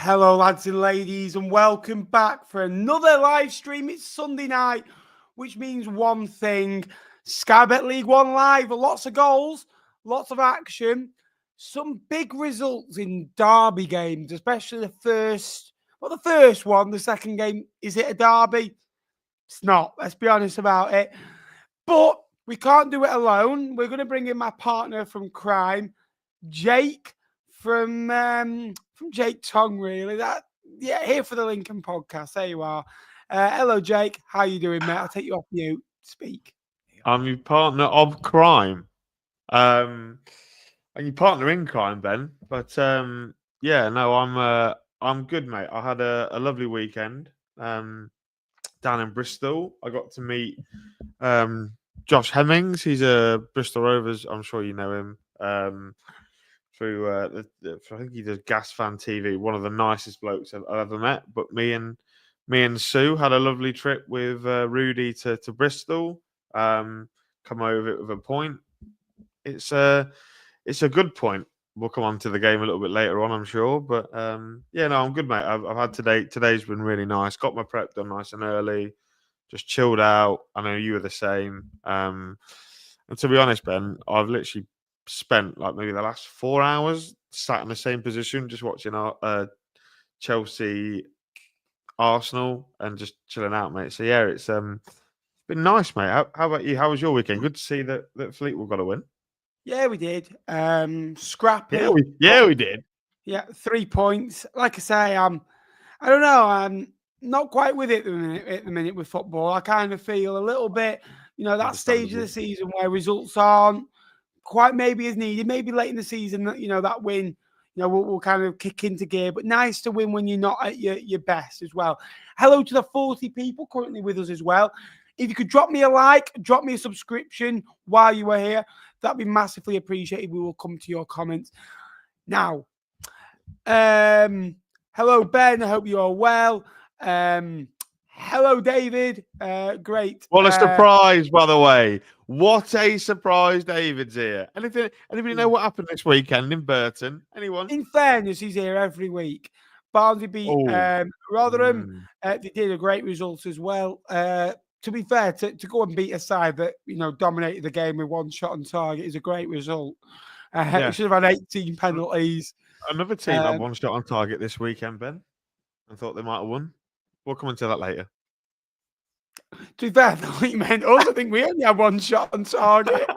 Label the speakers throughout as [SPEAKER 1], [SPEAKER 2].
[SPEAKER 1] Hello, lads and ladies, and welcome back for another live stream. It's Sunday night, which means one thing. Sky Bet League One live, lots of goals, lots of action, some big results in derby games, especially the first one. The second game, is it a derby? It's not. Let's be honest about it. But we can't do it alone. We're going to bring in my partner from crime, Jake from Jake Tong, really. Here for the Lincoln podcast. There you are. Hello, Jake. How you doing, mate? I'll take you off mute. Speak.
[SPEAKER 2] I'm your partner of crime. And your partner in crime, Ben. But I'm good, mate. I had a lovely weekend down in Bristol. I got to meet Josh Hemmings. He's a Bristol Rovers. I'm sure you know him. Through I think he does Gas Fan TV. One of the nicest blokes I've ever met. But me and Sue had a lovely trip with Rudy to Bristol. Come over with a point. It's a good point. We'll come on to the game a little bit later on, I'm sure. But I'm good, mate. I've had today. Today's been really nice. Got my prep done nice and early. Just chilled out. I know you were the same. And to be honest, Ben, I've literally spent like maybe the last 4 hours sat in the same position, just watching our Chelsea Arsenal and just chilling out, mate. So yeah, it's been nice, mate. How about you? How was your weekend? Good to see that Fleetwood got a win.
[SPEAKER 1] Yeah, we did. Scrappy.
[SPEAKER 2] Yeah, we did.
[SPEAKER 1] Yeah, 3 points. Like I say, I don't know. I'm not quite with it at the minute with football. I kind of feel a little bit, that stage of the season where results aren't quite maybe as needed. Maybe late in the season, that win, will kind of kick into gear. But nice to win when you're not at your best as well. Hello to the 40 people currently with us as well. If you could drop me a like, drop me a subscription while you were here, that'd be massively appreciated. We will come to your comments now. Hello, Ben. I hope you are well. Hello, David. Great.
[SPEAKER 2] What a surprise, by the way. What a surprise, David's here. Anybody know what happened this weekend in Burton? Anyone?
[SPEAKER 1] In fairness, he's here every week. Barnsley beat Rotherham. They did a great result as well. To be fair, to go and beat a side that, dominated the game with one shot on target is a great result. It should have had 18 penalties.
[SPEAKER 2] Another team had one shot on target this weekend, Ben. I thought they might have won. We'll come into that later.
[SPEAKER 1] To be fair, I thought you meant us. I think we only had one shot on target.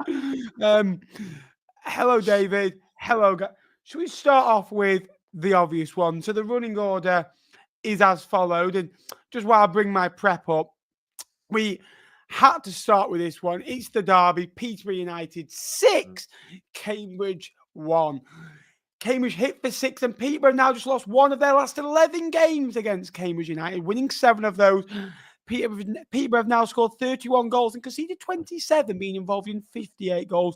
[SPEAKER 1] Hello, David. Hello, guys. Should we start off with the obvious one? So the running order is as followed. And just while I bring my prep up, we had to start with this one. It's the derby. Peterborough United 6, Cambridge 1. Cambridge hit for 6, and Peterborough now just lost one of their last 11 games against Cambridge United, winning 7 of those. Peterborough have now scored 31 goals and conceded 27, being involved in 58 goals,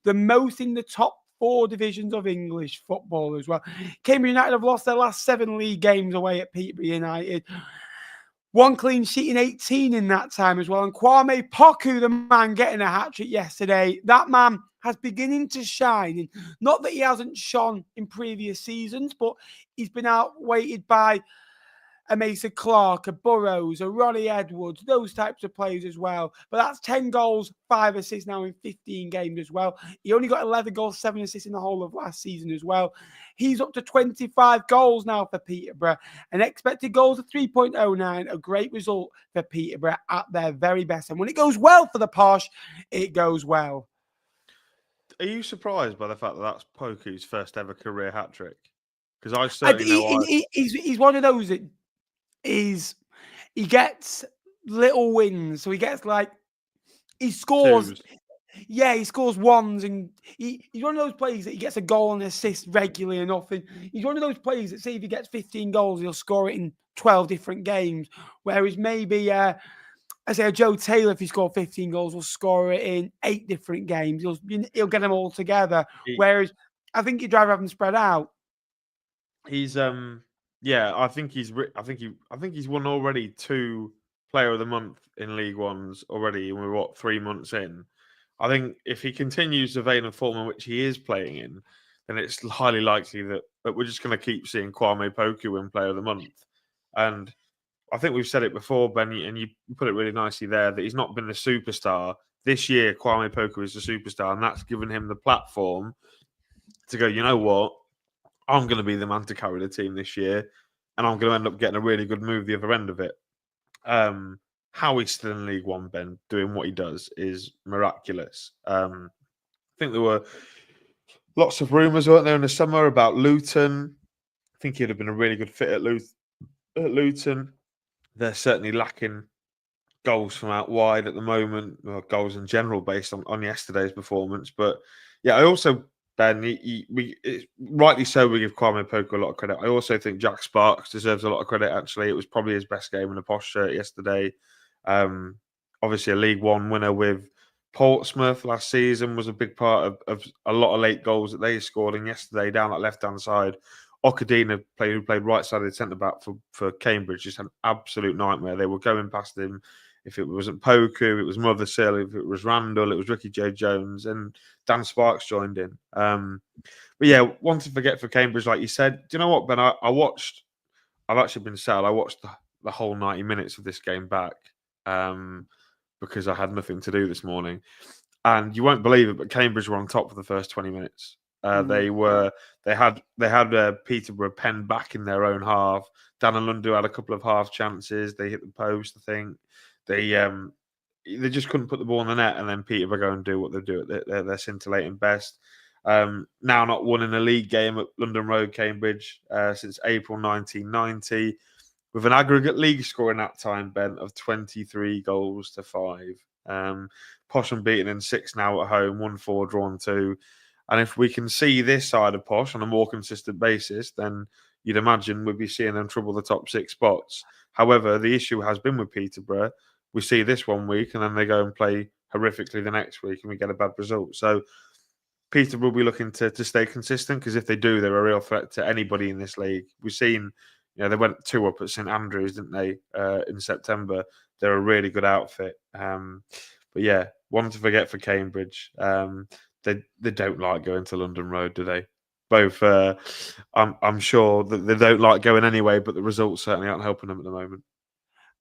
[SPEAKER 1] the most in the top 4 divisions of English football as well. Cambridge United have lost their last 7 league games away at Peterborough United. 1 clean sheet in 18 in that time as well. And Kwame Poku, the man getting a hat-trick yesterday, that man has beginning to shine. And not that he hasn't shone in previous seasons, but he's been outweighted by a Mason Clark, a Burrows, a Ronnie Edwards, those types of players as well. But that's 10 goals, 5 assists now in 15 games as well. He only got 11 goals, 7 assists in the whole of last season as well. He's up to 25 goals now for Peterborough. And expected goals of 3.09, a great result for Peterborough at their very best. And when it goes well for the Posh, it goes well.
[SPEAKER 2] Are you surprised by the fact that that's Poku's first ever career hat-trick? Because I certainly know
[SPEAKER 1] he's one of those that he gets little wins. So he gets he scores.
[SPEAKER 2] Twos.
[SPEAKER 1] Yeah, he scores ones, and he's one of those players that he gets a goal and assist regularly enough. And he's one of those players that, say, if he gets 15 goals, he'll score it in 12 different games. Whereas maybe, I say, Joe Taylor, if he scored 15 goals, will score it in 8 different games. He'll get them all together. Whereas I think you'd rather have them spread out.
[SPEAKER 2] He's I think he's won already 2 Player of the Month in League Ones already, and we're 3 months in. I think if he continues the vein of form in which he is playing in, then it's highly likely that but we're just going to keep seeing Kwame Poku win Player of the Month. And I think we've said it before, Ben, and you put it really nicely there, that he's not been the superstar. This year, Kwame Poku is the superstar, and that's given him the platform to go, you know what? I'm going to be the man to carry the team this year, and I'm going to end up getting a really good move the other end of it. How he's still in League One, Ben, doing what he does is miraculous. I think there were lots of rumours, weren't there, in the summer about Luton. I think he'd have been a really good fit at Luton. They're certainly lacking goals from out wide at the moment, or goals in general based on yesterday's performance. But yeah, I also, Ben, rightly so, we give Kwame Poku a lot of credit. I also think Jack Sparks deserves a lot of credit, actually. It was probably his best game in a Posh shirt yesterday. Obviously, a League One winner with Portsmouth last season was a big part of a lot of late goals that they scored. And yesterday, down that left-hand side, Okadina, who played right-sided centre-back for Cambridge, just had an absolute nightmare. They were going past him. If it wasn't Poku, it was Mothersill. If it was Randall, it was Ricky J. Jones. And Dan Sparks joined in. But yeah, one to forget for Cambridge, like you said. Do you know what, Ben? I've actually been sad. I watched the whole 90 minutes of this game back because I had nothing to do this morning. And you won't believe it, but Cambridge were on top for the first 20 minutes. They had Peterborough penned back in their own half. Dan and Lundu had a couple of half chances. They hit the post, I think. They just couldn't put the ball in the net, and then Peterborough go and do what they do at their scintillating best. Now not won in a league game at London Road, Cambridge, since April 1990, with an aggregate league score in that time, Ben, of 23 goals to 5. Posh unbeaten in 6 now at home, 1-4, drawn 2. And if we can see this side of Posh on a more consistent basis, then you'd imagine we'd be seeing them trouble the top 6 spots. However, the issue has been with Peterborough. We see this one week, and then they go and play horrifically the next week, and we get a bad result. So Peterborough will be looking to stay consistent, because if they do, they're a real threat to anybody in this league. We've seen, they went 2 up at St Andrews, didn't they, in September? They're a really good outfit. But yeah, one to forget for Cambridge. They don't like going to London Road, do they? Both, I'm sure that they don't like going anyway, but the results certainly aren't helping them at the moment.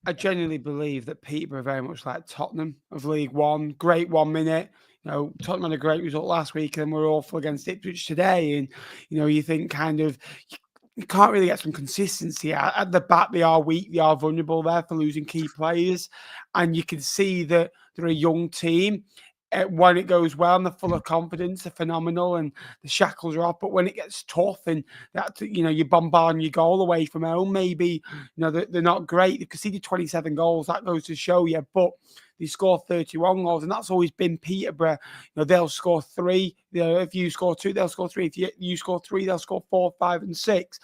[SPEAKER 1] I genuinely believe that Peterborough are very much like Tottenham of League One. Great 1 minute. Tottenham had a great result last week, and we're awful against Ipswich today. And, you think kind of you can't really get some consistency at the back. They are weak. They are vulnerable there for losing key players. And you can see that they're a young team. When it goes well and they're full of confidence, they're phenomenal and the shackles are off. But when it gets tough and that, you bombard your goal away from home, maybe, they're not great. They conceded 27 goals. That goes to show you. But they score 31 goals, and that's always been Peterborough. They'll score 3. If you score 2, they'll score 3. If you score 3, they'll score 4, 5, and 6.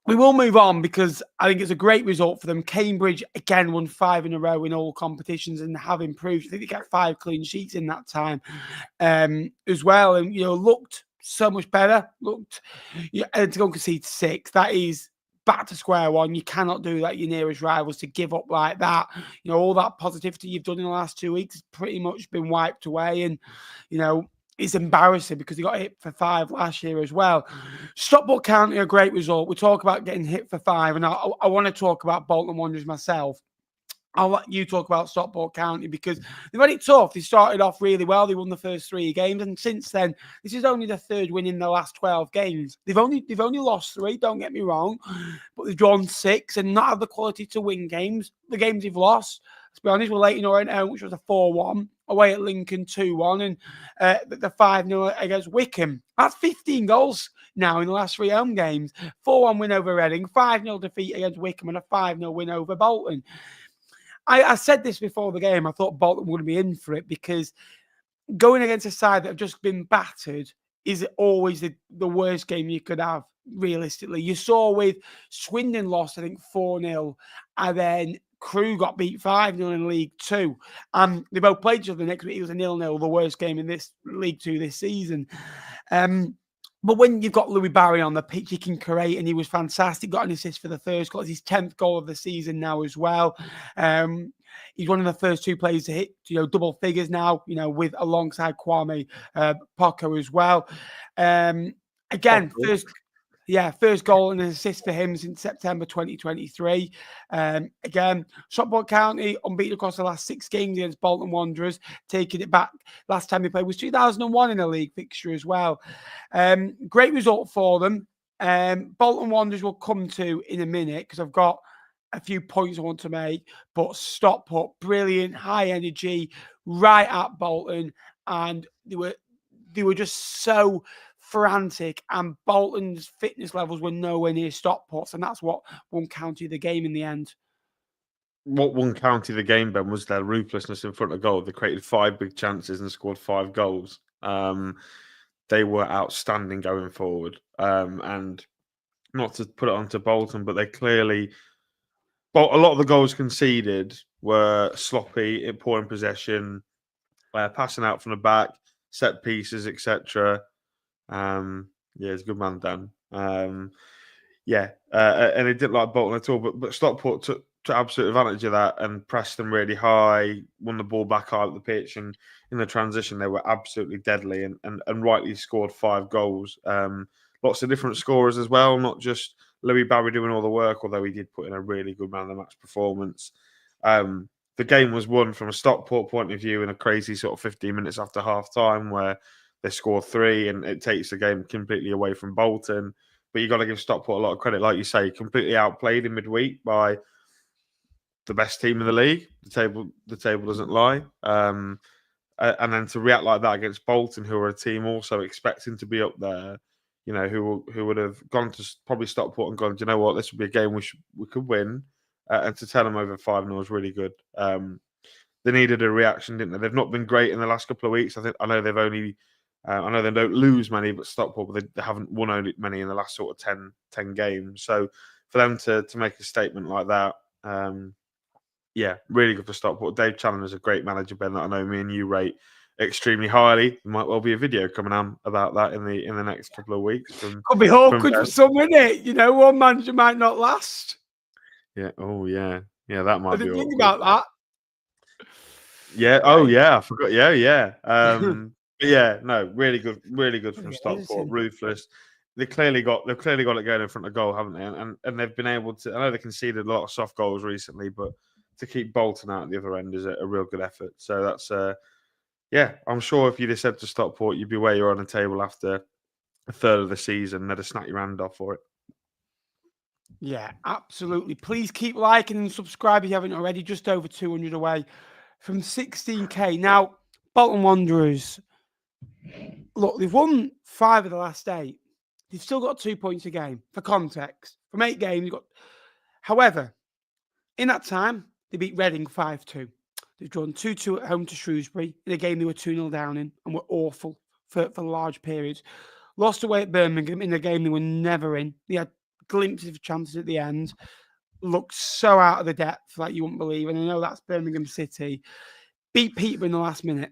[SPEAKER 1] We will move on because I think it's a great result for them. Cambridge, again, won 5 in a row in all competitions and have improved. I think they got 5 clean sheets in that time as well. And, looked so much better. And to go and concede 6, that is back to square one. You cannot do that, your nearest rivals, to give up like that. All that positivity you've done in the last 2 weeks has pretty much been wiped away. And, it's embarrassing because he got hit for 5 last year as well. Stockport County, a great result. We talk about getting hit for 5, and I want to talk about Bolton Wanderers myself. I'll let you talk about Stockport County because they've had it tough. They started off really well. They won the first 3 games, and since then, this is only the 3rd win in the last 12 games. They've only lost 3. Don't get me wrong, but they've drawn 6 and not had the quality to win games. The games they've lost, let's be honest, were Leighton Orient home, which was a 4-1. Away at Lincoln 2-1, and the 5-0 against Wycombe. That's 15 goals now in the last 3 home games. 4-1 win over Reading, 5-0 defeat against Wycombe, and a 5-0 win over Bolton. I said this before the game. I thought Bolton would be in for it because going against a side that have just been battered is always the worst game you could have, realistically. You saw with Swindon lost, I think, 4-0, and then Crewe got beat 5-0 in League 2. They both played each other next week. It was a 0-0, the worst game in this League 2 this season. But when you've got Louis Barry on the pitch, he can create, and he was fantastic. Got an assist for the first goal. It's his 10th goal of the season now as well. He's one of the first 2 players to hit, double figures now, with alongside Kwame Poku as well. Again, first Yeah, first goal and an assist for him since September 2023. Again, Stockport County unbeaten across the last 6 games against Bolton Wanderers, taking it back. Last time he played was 2001 in a league fixture as well. Great result for them. Bolton Wanderers will come to in a minute because I've got a few points I want to make. But Stockport, brilliant, high energy, right at Bolton, and they were just so frantic, and Bolton's fitness levels were nowhere near Stockport's, and that's what won County the game in the end.
[SPEAKER 2] What won County the game, Ben, was their ruthlessness in front of goal. They created 5 big chances and scored 5 goals. They were outstanding going forward. And not to put it onto Bolton, but they clearly... But a lot of the goals conceded were sloppy, poor in possession, passing out from the back, set pieces, etc. It's a good man, Dan. And it didn't like Bolton at all. But Stockport took absolute advantage of that and pressed them really high, won the ball back high up the pitch, and in the transition they were absolutely deadly and rightly scored 5 goals. Lots of different scorers as well, not just Louis Barry doing all the work, although he did put in a really good man of the match performance. The game was won from a Stockport point of view in a crazy sort of 15 minutes after half time where they scored 3 and it takes the game completely away from Bolton. But you got to give Stockport a lot of credit. Like you say, completely outplayed in midweek by the best team in the league. The table doesn't lie. And then to react like that against Bolton, who are a team also expecting to be up there, you know, who would have gone to probably Stockport and gone, do you know what, this would be a game we could win. And to tell them over 5-0 was really good. They needed a reaction, didn't they? They've not been great in the last couple of weeks. I know they've only... I know they don't lose many, but Stockport, but they haven't won many in the last sort of 10 games. So for them to make a statement like that, really good for Stockport. Dave Challenger's a great manager, Ben, that I know me and you rate extremely highly. There might well be a video coming on about that in the next couple of weeks.
[SPEAKER 1] Could be awkward for some, isn't it? You know, one manager might not last.
[SPEAKER 2] Yeah. Oh, yeah. Yeah, that might be awkward.
[SPEAKER 1] Think about that.
[SPEAKER 2] Yeah. Oh, yeah. I forgot. Yeah. Yeah, no, really good from Stockport. Ruthless. They've clearly got it going in front of goal, haven't they? And they've been able to. I know they conceded a lot of soft goals recently, but to keep Bolton out at the other end is a real good effort. So that's I'm sure if you'd have said to Stockport, you'd be where you're on the table after a third of the season, they'd have snapped your hand off for it.
[SPEAKER 1] Yeah, absolutely. Please keep liking and subscribe if you haven't already. Just over 200 away from 16k. Now, Bolton Wanderers. Look, they've won 5 of the last 8. They've still got 2 points a game. For context, from 8 games, they've got. However, in that time, they beat Reading 5-2. They've drawn 2-2 at home to Shrewsbury in a game they were 2-0 down in and were awful for large periods. Lost away at Birmingham in a game they were never in. They had glimpses of chances at the end. Looked so out of the depth like you wouldn't believe. And I know that's Birmingham City. Beat Peterborough in the last minute.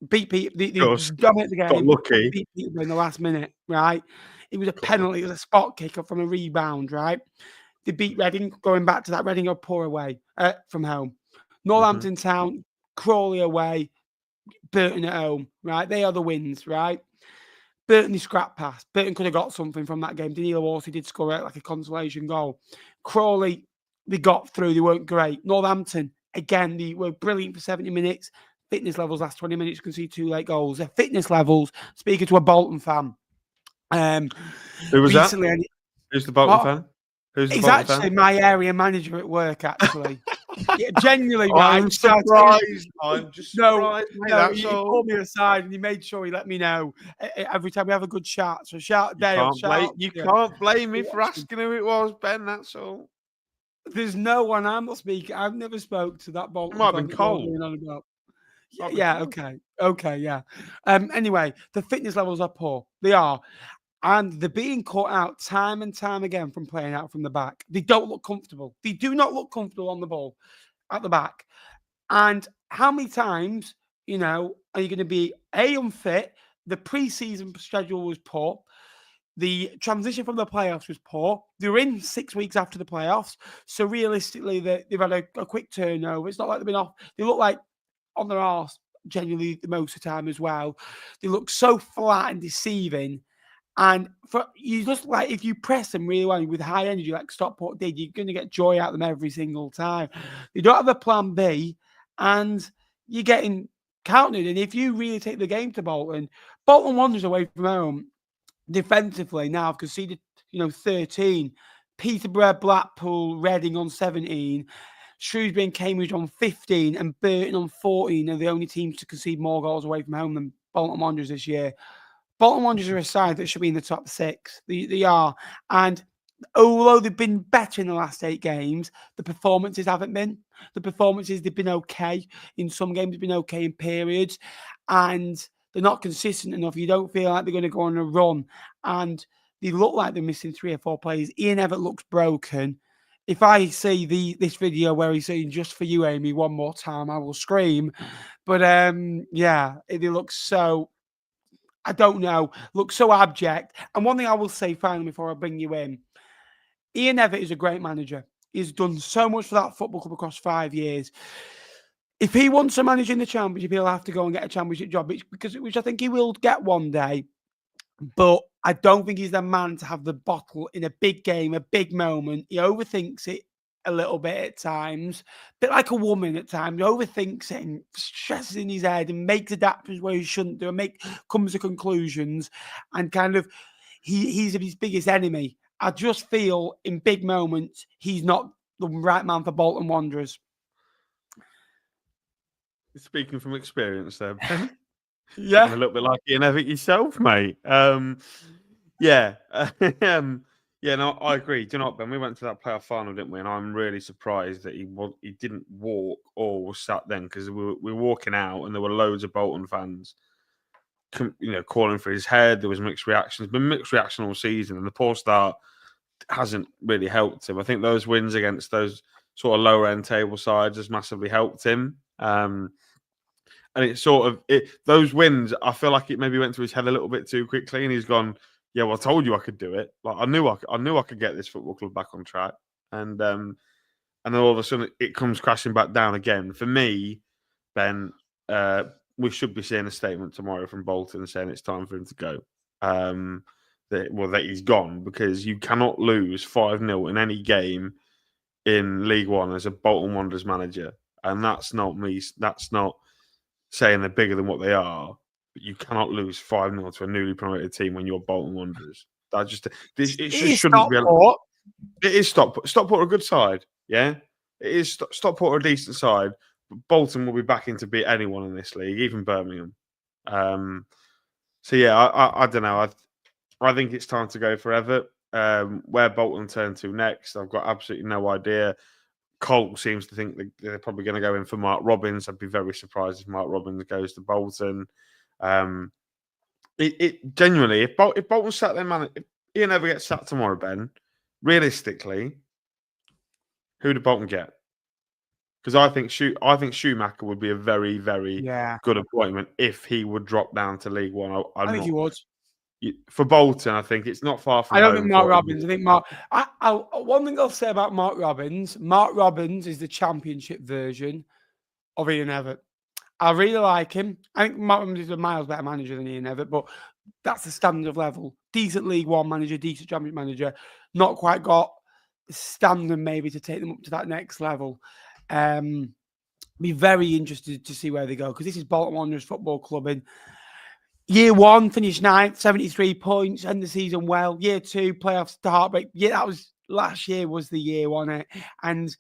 [SPEAKER 1] Beat Peterborough. They dominated the game.
[SPEAKER 2] Got lucky.
[SPEAKER 1] Beat Peterborough in the last minute, right? It was a penalty. It was a spot kick up from a rebound, right? They beat Reading. Going back to that, Reading are poor away from home. Northampton Town, Crawley away, Burton at home, right? They are the wins, right? Burton, they scrap pass. Burton could have got something from that game. Danilo also did score like a consolation goal. Crawley, they got through. They weren't great. Northampton, again, they were brilliant for 70 minutes. Fitness levels last 20 minutes, you can see 2 late goals. Their fitness levels, speaking to a Bolton fan.
[SPEAKER 2] Who was recently, that? Who's the Bolton fan? Who's the
[SPEAKER 1] he's
[SPEAKER 2] Bolton
[SPEAKER 1] actually
[SPEAKER 2] fan?
[SPEAKER 1] my area manager at work, actually. Yeah, genuinely,
[SPEAKER 2] I'm surprised. I'm just surprised.
[SPEAKER 1] No, he pulled me aside and he made sure he let me know every time we have a good chat. So shout out Dale.
[SPEAKER 2] You can't blame me for asking who it was, Ben. That's all.
[SPEAKER 1] There's no one. I'm not speaking. I've never spoke to that Bolton.
[SPEAKER 2] It might have been Cole.
[SPEAKER 1] Okay, yeah. Anyway, the fitness levels are poor. They are. And they're being caught out time and time again from playing out from the back. They don't look comfortable. They do not look comfortable on the ball at the back. And how many times, are you going to be unfit? The pre-season schedule was poor. The transition from the playoffs was poor. They were in 6 weeks after the playoffs. So realistically, they've had a quick turnover. It's not like they've been off. They look like on their arse genuinely most of the time as well. They look so flat and deceiving. And for you, just like if you press them really well with high energy, like Stockport did, you're going to get joy out of them every single time. You don't have a plan B, and you're getting counted. And if you really take the game to Bolton Wanderers away from home defensively now have conceded, 13. Peterborough, Blackpool, Reading on 17. Shrewsbury and Cambridge on 15 and Burton on 14 are the only teams to concede more goals away from home than Bolton Wanderers this year. Bolton Wanderers are a side that should be in the top 6. They are. And although they've been better in the last 8 games, the performances haven't been. The performances, they've been okay. In some games, they've been okay in periods. And they're not consistent enough. You don't feel like they're going to go on a run. And they look like they're missing 3 or 4 players. Ian Evatt looks broken. If I see this video where he's saying "just for you, Amy" one more time, I will scream. But yeah, it looks so, I don't know, looks so abject. And one thing I will say finally before I bring you in, Ian Evatt is a great manager. He's done so much for that football club across 5 years. If he wants to manage in the Championship, he'll have to go and get a Championship job, which I think he will get one day. But I don't think he's the man to have the bottle in a big game, a big moment. He overthinks it a little bit at times, a bit like a woman at times. He overthinks it and stresses in his head and makes adaptations where he shouldn't do and comes to conclusions. And kind of, he's his biggest enemy. I just feel in big moments, he's not the right man for Bolton Wanderers.
[SPEAKER 2] Speaking from experience there, Ben.
[SPEAKER 1] Yeah.
[SPEAKER 2] A little bit like Ian Evatt yourself, mate. Yeah. No, I agree. Do you know what, Ben? We went to that playoff final, didn't we? And I'm really surprised that he didn't walk or was sat then, because we were walking out and there were loads of Bolton fans, calling for his head. There was mixed reactions. Been mixed reaction all season, and the poor start hasn't really helped him. I think those wins against those sort of lower end table sides has massively helped him. And it's those wins, I feel like it maybe went to his head a little bit too quickly, and he's gone, yeah, well, I told you I could do it. Like I knew I could get this football club back on track. And then all of a sudden it comes crashing back down again. For me, Ben, we should be seeing a statement tomorrow from Bolton saying it's time for him to go. That he's gone, because you cannot lose 5-0 in any game in League One as a Bolton Wanderers manager. And that's not me. That's not saying they're bigger than what they are, but you cannot lose 5-0 to a newly promoted team when you're Bolton Wanderers. That just shouldn't be. It is Stockport. Stockport are a good side, yeah. It is Stockport are a decent side, but Bolton will be backing to beat anyone in this league, even Birmingham. So yeah, I don't know. I think it's time to go for Evatt. Where Bolton turn to next, I've got absolutely no idea. Colt seems to think they're probably going to go in for Mark Robins. I'd be very surprised if Mark Robins goes to Bolton. It genuinely, if Bolton sat their man, if Ian Evatt gets sacked tomorrow, Ben, realistically, who do Bolton get? Because I think Schumacher would be a very, very good appointment if he would drop down to League One.
[SPEAKER 1] I think he would.
[SPEAKER 2] For Bolton, I think it's not far from.
[SPEAKER 1] I don't think Mark Robins. I think one thing I'll say about Mark Robins is the Championship version of Ian Evatt. I really like him. I think Mark Robins is a miles better manager than Ian Evatt, but that's the standard of level. Decent League One manager, decent Championship manager. Not quite got the standard maybe to take them up to that next level. Be very interested to see where they go, because this is Bolton Wanderers Football Club in Year 1, finished 9th, 73 points, end the season well. Year 2, playoffs to heartbreak. Yeah, that was last year was the year, wasn't it? And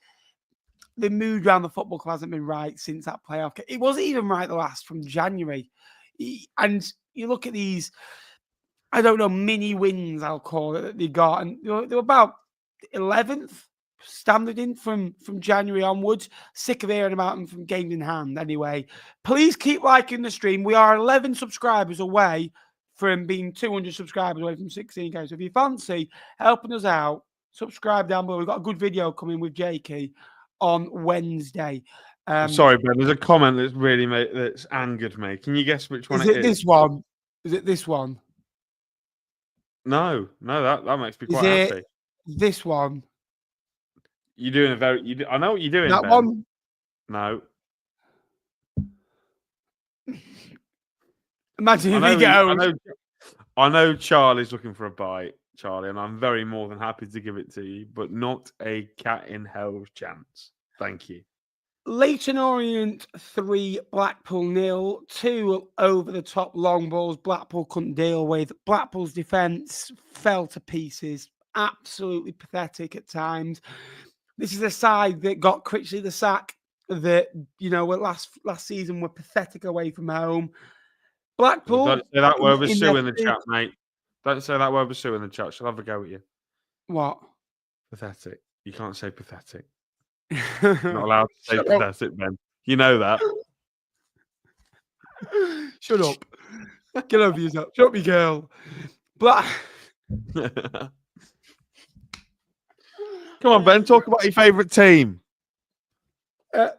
[SPEAKER 1] the mood around the football club hasn't been right since that playoff. It wasn't even right the last from January. And you look at these, I don't know, mini wins, I'll call it, that they got. And they were about 11th standard in from January onwards. Sick of hearing about them from games in hand anyway. Please keep liking the stream. We are 11 subscribers away from being 200 subscribers away from 16 games. So if you fancy helping us out, subscribe down below. We've got a good video coming with Jakey on Wednesday.
[SPEAKER 2] Sorry, Ben, there's a comment that's angered me. Can you guess which one it is?
[SPEAKER 1] This one? Is it this one?
[SPEAKER 2] No, that makes me quite happy.
[SPEAKER 1] This one?
[SPEAKER 2] You're doing I know what you're doing.
[SPEAKER 1] That
[SPEAKER 2] Ben.
[SPEAKER 1] one?
[SPEAKER 2] No.
[SPEAKER 1] Imagine if we get home.
[SPEAKER 2] I know Charlie's looking for a bite, Charlie, and I'm very more than happy to give it to you, but not a cat in hell's chance. Thank you.
[SPEAKER 1] Leighton Orient 3, Blackpool 0. 2 over-the-top long balls Blackpool couldn't deal with. Blackpool's defence fell to pieces. Absolutely pathetic at times. This is a side that got Critchley the sack that, last season were pathetic away from home. Blackpool...
[SPEAKER 2] Don't say that word with
[SPEAKER 1] in
[SPEAKER 2] Sue
[SPEAKER 1] their
[SPEAKER 2] in the chat, mate. Don't say that word with Sue in the chat. She'll have a go at you.
[SPEAKER 1] What?
[SPEAKER 2] Pathetic. You can't say pathetic. You're not allowed to say
[SPEAKER 1] Shut
[SPEAKER 2] pathetic, Ben. You know that.
[SPEAKER 1] Shut up. Get over yourself. Shut up, you girl. Come
[SPEAKER 2] on, Ben. Talk about your favourite team.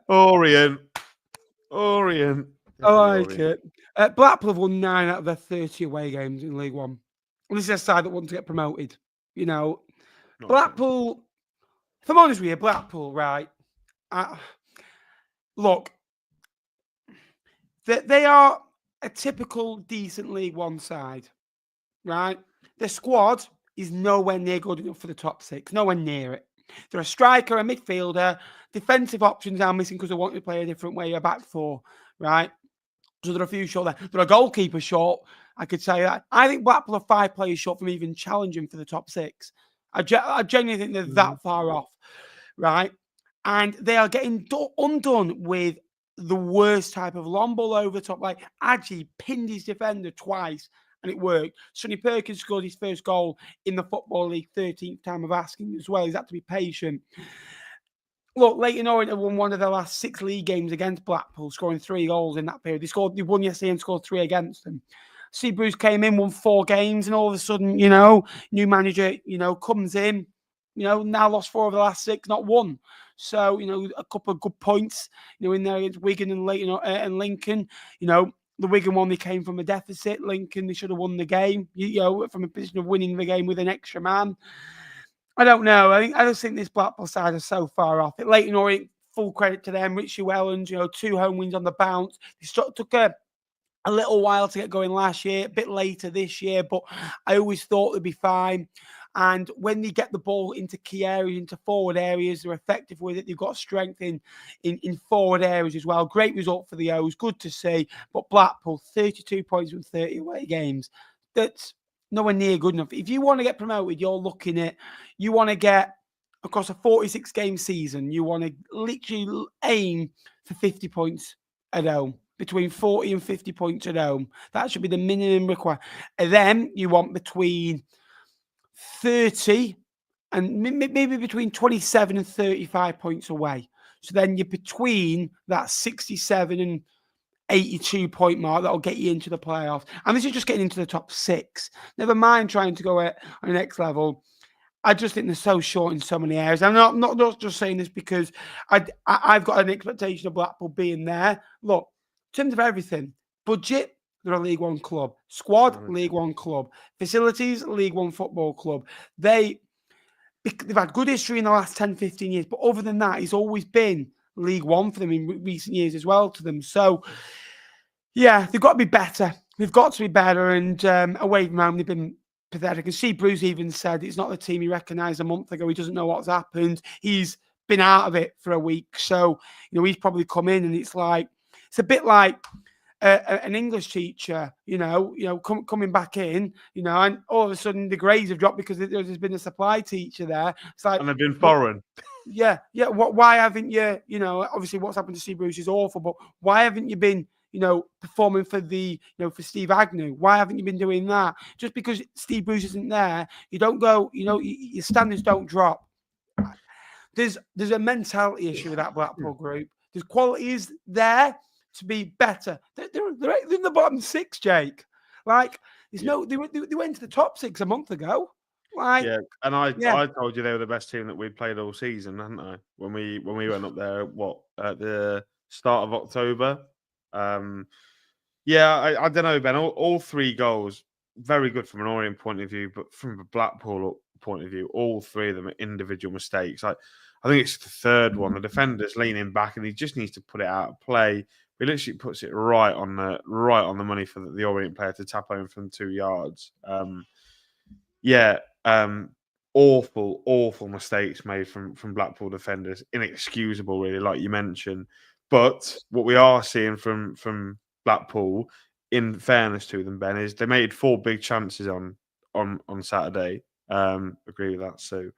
[SPEAKER 2] Orient.
[SPEAKER 1] I like it. Blackpool have won 9 out of their 30 away games in League One. This is a side that wants to get promoted. Blackpool, if I'm honest with you, Blackpool, right? Look, they are a typical decent League One side, right? The squad is nowhere near good enough for the top 6, nowhere near it. They're a striker, a midfielder, defensive options are missing because they want to play a different way, a back 4, right? So they're a few short there. They're a goalkeeper short, I could say that. I think Blackpool are 5 players short from even challenging for the top 6. I genuinely think they're that far off, right? And they are getting undone with the worst type of long ball over the top. Like, Adji pinned his defender twice, and it worked. Sonny Perkins scored his first goal in the Football League, 13th time of asking as well. He's had to be patient. Look, Leighton Orient have won one of their last 6 league games against Blackpool, scoring 3 goals in that period. They won yesterday and scored 3 against them. Steve Bruce came in, won 4 games, and all of a sudden, new manager, comes in, now lost 4 of the last 6, not 1. So, a couple of good points, in there against Wigan and Leighton and Lincoln. The Wigan one, they came from a deficit. Lincoln, they should have won the game, from a position of winning the game with an extra man. I don't know. I just think this Blackpool side is so far off it. Leighton Orient, full credit to them. Richie Wellens, 2 home wins on the bounce. They took a little while to get going last year, a bit later this year, but I always thought they'd be fine. And when they get the ball into key areas, into forward areas, they're effective with it. They've got strength in forward areas as well. Great result for the O's. Good to see. But Blackpool, 32 points from 30 away games. That's nowhere near good enough. If you want to get promoted, you want to get across a 46-game season, you want to literally aim for 50 points at home. Between 40 and 50 points at home. That should be the minimum required. And then you want between 30 and maybe between 27 and 35 points away. So then you're between that 67 and 82 point mark that'll get you into the playoffs. And this is just getting into the top 6. Never mind trying to go on the next level. I just think they're so short in so many areas. I'm not just saying this because I've got an expectation of Blackpool being there. Look, in terms of everything, budget, they're a League One club. Squad, League One club. Facilities, League One football club. They've had good history in the last 10, 15 years, but other than that, it's always been League One for them in recent years as well to them. So, yeah, they've got to be better. They've got to be better, and away from home, they've been pathetic. And Steve Bruce even said it's not the team he recognised a month ago. He doesn't know what's happened. He's been out of it for a week. So, he's probably come in, and it's a bit like an English teacher, coming back in, and all of a sudden the grades have dropped because there's been a supply teacher there. It's like,
[SPEAKER 2] and they've been foreign.
[SPEAKER 1] Yeah. Why haven't you? Obviously what's happened to Steve Bruce is awful, but why haven't you been, performing for for Steve Agnew? Why haven't you been doing that? Just because Steve Bruce isn't there, you don't go. Your standards don't drop. There's a mentality issue with that Blackpool group. There's qualities there to be better. They're in the bottom 6, Jake. They went to the top 6 a month ago. I
[SPEAKER 2] told you they were the best team that we'd played all season, hadn't I? When we went up there, at the start of October. I don't know, Ben. All 3 goals, very good from an Orient point of view, but from a Blackpool point of view, all 3 of them are individual mistakes. I think it's the third one. The defender's leaning back, and he just needs to put it out of play. He literally puts it right on the money for the Orient player to tap home from 2 yards. Awful mistakes made from Blackpool defenders. Inexcusable, really, like you mentioned. But what we are seeing from Blackpool, in fairness to them, Ben, is they made 4 big chances on Saturday. Agree with that, Sue.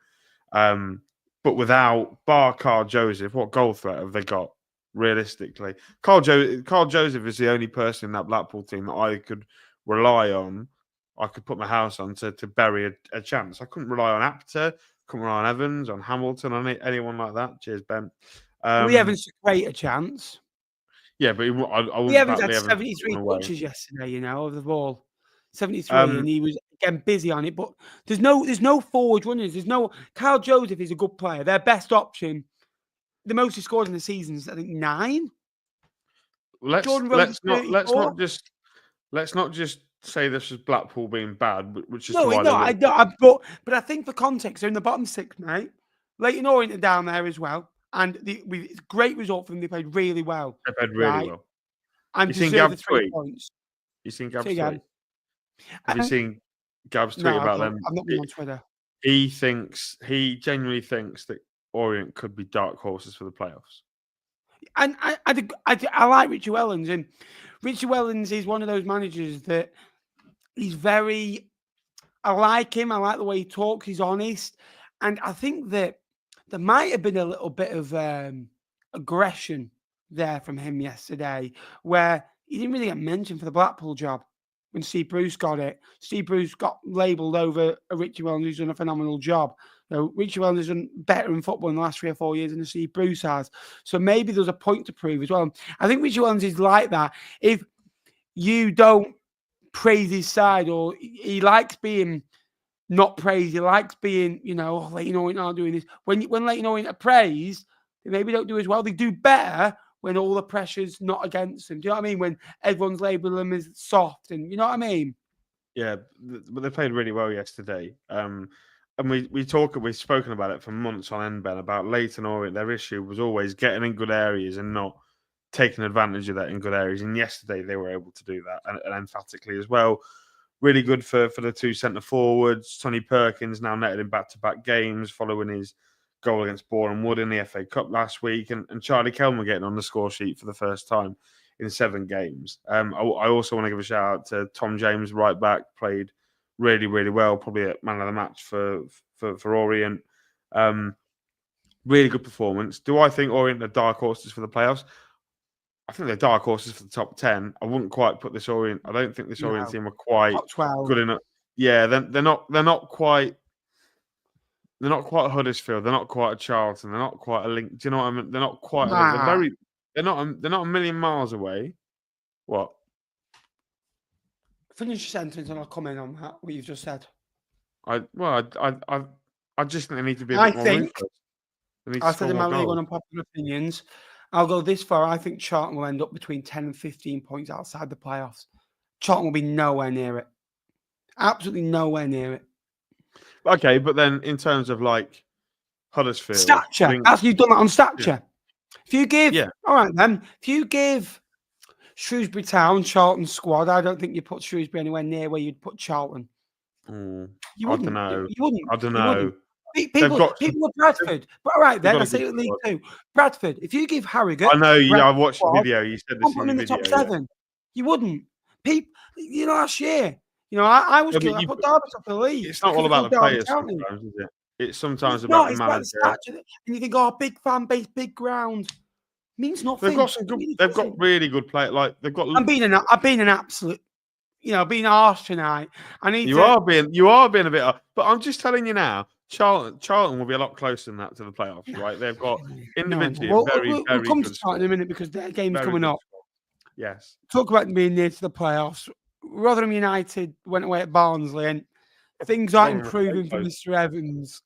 [SPEAKER 2] But without Carl Joseph, what goal threat have they got? Realistically, Carl Joseph is the only person in that Blackpool team that I could rely on. I could put my house on to bury a chance. I couldn't rely on Apter, couldn't rely on Evans, on Hamilton, on anyone like that. Cheers, Ben.
[SPEAKER 1] Lee Evans to create a chance.
[SPEAKER 2] Yeah, but I wouldn't.
[SPEAKER 1] Lee Evans had 73 touches yesterday, of the ball. 73, and he was again busy on it. But there's no forward runners. There's no. Carl Joseph is a good player. Their best option. The most he scored in the season is, I think, 9.
[SPEAKER 2] Let's not just say this is Blackpool being bad, which is
[SPEAKER 1] but I think for context, they're in the bottom 6, mate. Leighton Orient are down there as well, and it's a great result for them. They played really well.
[SPEAKER 2] They played really well.
[SPEAKER 1] And
[SPEAKER 2] you seen Gab's tweet?
[SPEAKER 1] Points.
[SPEAKER 2] You seen Gab's tweet? Have you seen Gab's tweet about them?
[SPEAKER 1] I've not been on Twitter.
[SPEAKER 2] He genuinely thinks that Orient could be dark horses for the playoffs.
[SPEAKER 1] And I like Richie Wellens, and Richie Wellens is one of those managers that he's very. I like him. I like the way he talks. He's honest, and I think that there might have been a little bit of aggression there from him yesterday, where he didn't really get mentioned for the Blackpool job when Steve Bruce got it. Steve Bruce got labelled over a Richie Wellens who's done a phenomenal job. Richie Wellens has done better in football in the last 3 or 4 years than Steve Bruce has. So maybe there's a point to prove as well. I think Richie Wellens is like that. If you don't praise his side, or he likes being not praised, he likes being, Leighton Orient aren't doing this. When Leighton Orient are praised, they maybe don't do as well. They do better when all the pressure's not against them. Do you know what I mean? When everyone's labelling them as soft, and you know what I mean?
[SPEAKER 2] Yeah, but they played really well yesterday. And we've spoken about it for months on end, Ben, about Leighton Orient. Their issue was always getting in good areas and not taking advantage of that in good areas. And yesterday they were able to do that, and emphatically as well. Really good for the 2 centre forwards. Sonny Perkins now netted in back-to-back games following his goal against Bolton Wood in the FA Cup last week, and Charlie Kelman getting on the score sheet for the first time in 7 games. I also want to give a shout out to Tom James, right back, played really, really well, probably a man of the match for Orient. Really good performance. Do I think Orient are dark horses for the playoffs? I think they're dark horses for the top 10. I wouldn't quite put this Orient. I don't think this Orient team are quite good enough. Yeah, they're not quite. They're not quite Huddersfield. They're not quite a Charlton. They're not quite a Link. Do you know what I mean? They're not quite. They're not a million miles away. What?
[SPEAKER 1] Finish your sentence and I'll comment on that, what you've just said.
[SPEAKER 2] I just think they need to be a
[SPEAKER 1] bit
[SPEAKER 2] more ruthless.
[SPEAKER 1] I said in my league on unpopular opinions, I'll go this far. I think Charlton will end up between 10 and 15 points outside the playoffs. Charlton will be nowhere near it. Absolutely nowhere near it.
[SPEAKER 2] Okay, but then in terms of like Huddersfield.
[SPEAKER 1] Stature. You've done that on stature. Yeah. If you give, all right then, if you give Shrewsbury Town, Charlton squad, I don't think you put Shrewsbury anywhere near where you'd put Charlton.
[SPEAKER 2] I don't know.
[SPEAKER 1] You wouldn't.
[SPEAKER 2] I don't know.
[SPEAKER 1] People are Bradford. But all right then, I say it League 2. Bradford, if you give Harrogate.
[SPEAKER 2] I know, I watched the video. You said this in the video.
[SPEAKER 1] Top 7. You wouldn't. People, last year, I was good. I put Derby top of the league.
[SPEAKER 2] It's not all about the players sometimes, is it? It's sometimes about the manager.
[SPEAKER 1] And you think, big fan base, big ground. Means nothing.
[SPEAKER 2] They've got really good players. Like they've got.
[SPEAKER 1] I've been an absolute, being harsh tonight.
[SPEAKER 2] You are being a bit. But I'm just telling you now, Charlton will be a lot closer than that to the playoffs, right? They've got individually
[SPEAKER 1] we'll come
[SPEAKER 2] good
[SPEAKER 1] to Charlton in a minute because their game's coming up.
[SPEAKER 2] Yes.
[SPEAKER 1] Talk about being near to the playoffs. Rotherham United went away at Barnsley, and things aren't improving for Mr. Evans.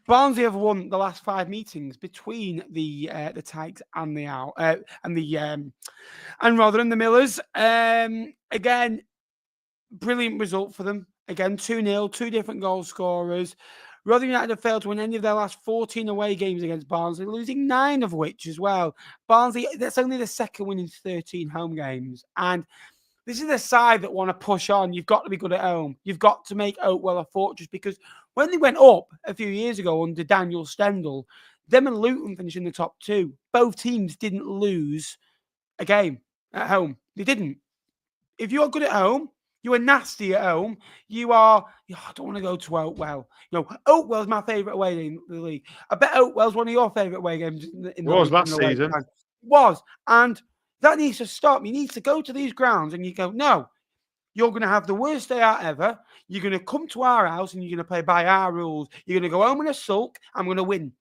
[SPEAKER 1] Barnsley have won the last 5 meetings between the Tykes and and Rotherham, the Millers. Again, brilliant result for them. Again, 2-0, 2 different goal scorers. Rotherham United have failed to win any of their last 14 away games against Barnsley, losing 9 of which as well. Barnsley, that's only the second win in 13 home games. And this is a side that want to push on. You've got to be good at home. You've got to make Oakwell a fortress, because when they went up a few years ago under Daniel Stendhal, them and Luton finished in the top 2. Both teams didn't lose a game at home. They didn't. If you are good at home, you are nasty at home. You are. I don't want to go to Oakwell. Oakwell's my favourite away game in the league. I bet Oakwell's one of your favourite away games in the
[SPEAKER 2] was last season.
[SPEAKER 1] It was, and that needs to stop. You need to go to these grounds and you go, no, you're going to have the worst day out ever. You're going to come to our house and you're going to play by our rules. You're going to go home in a sulk. I'm going to win.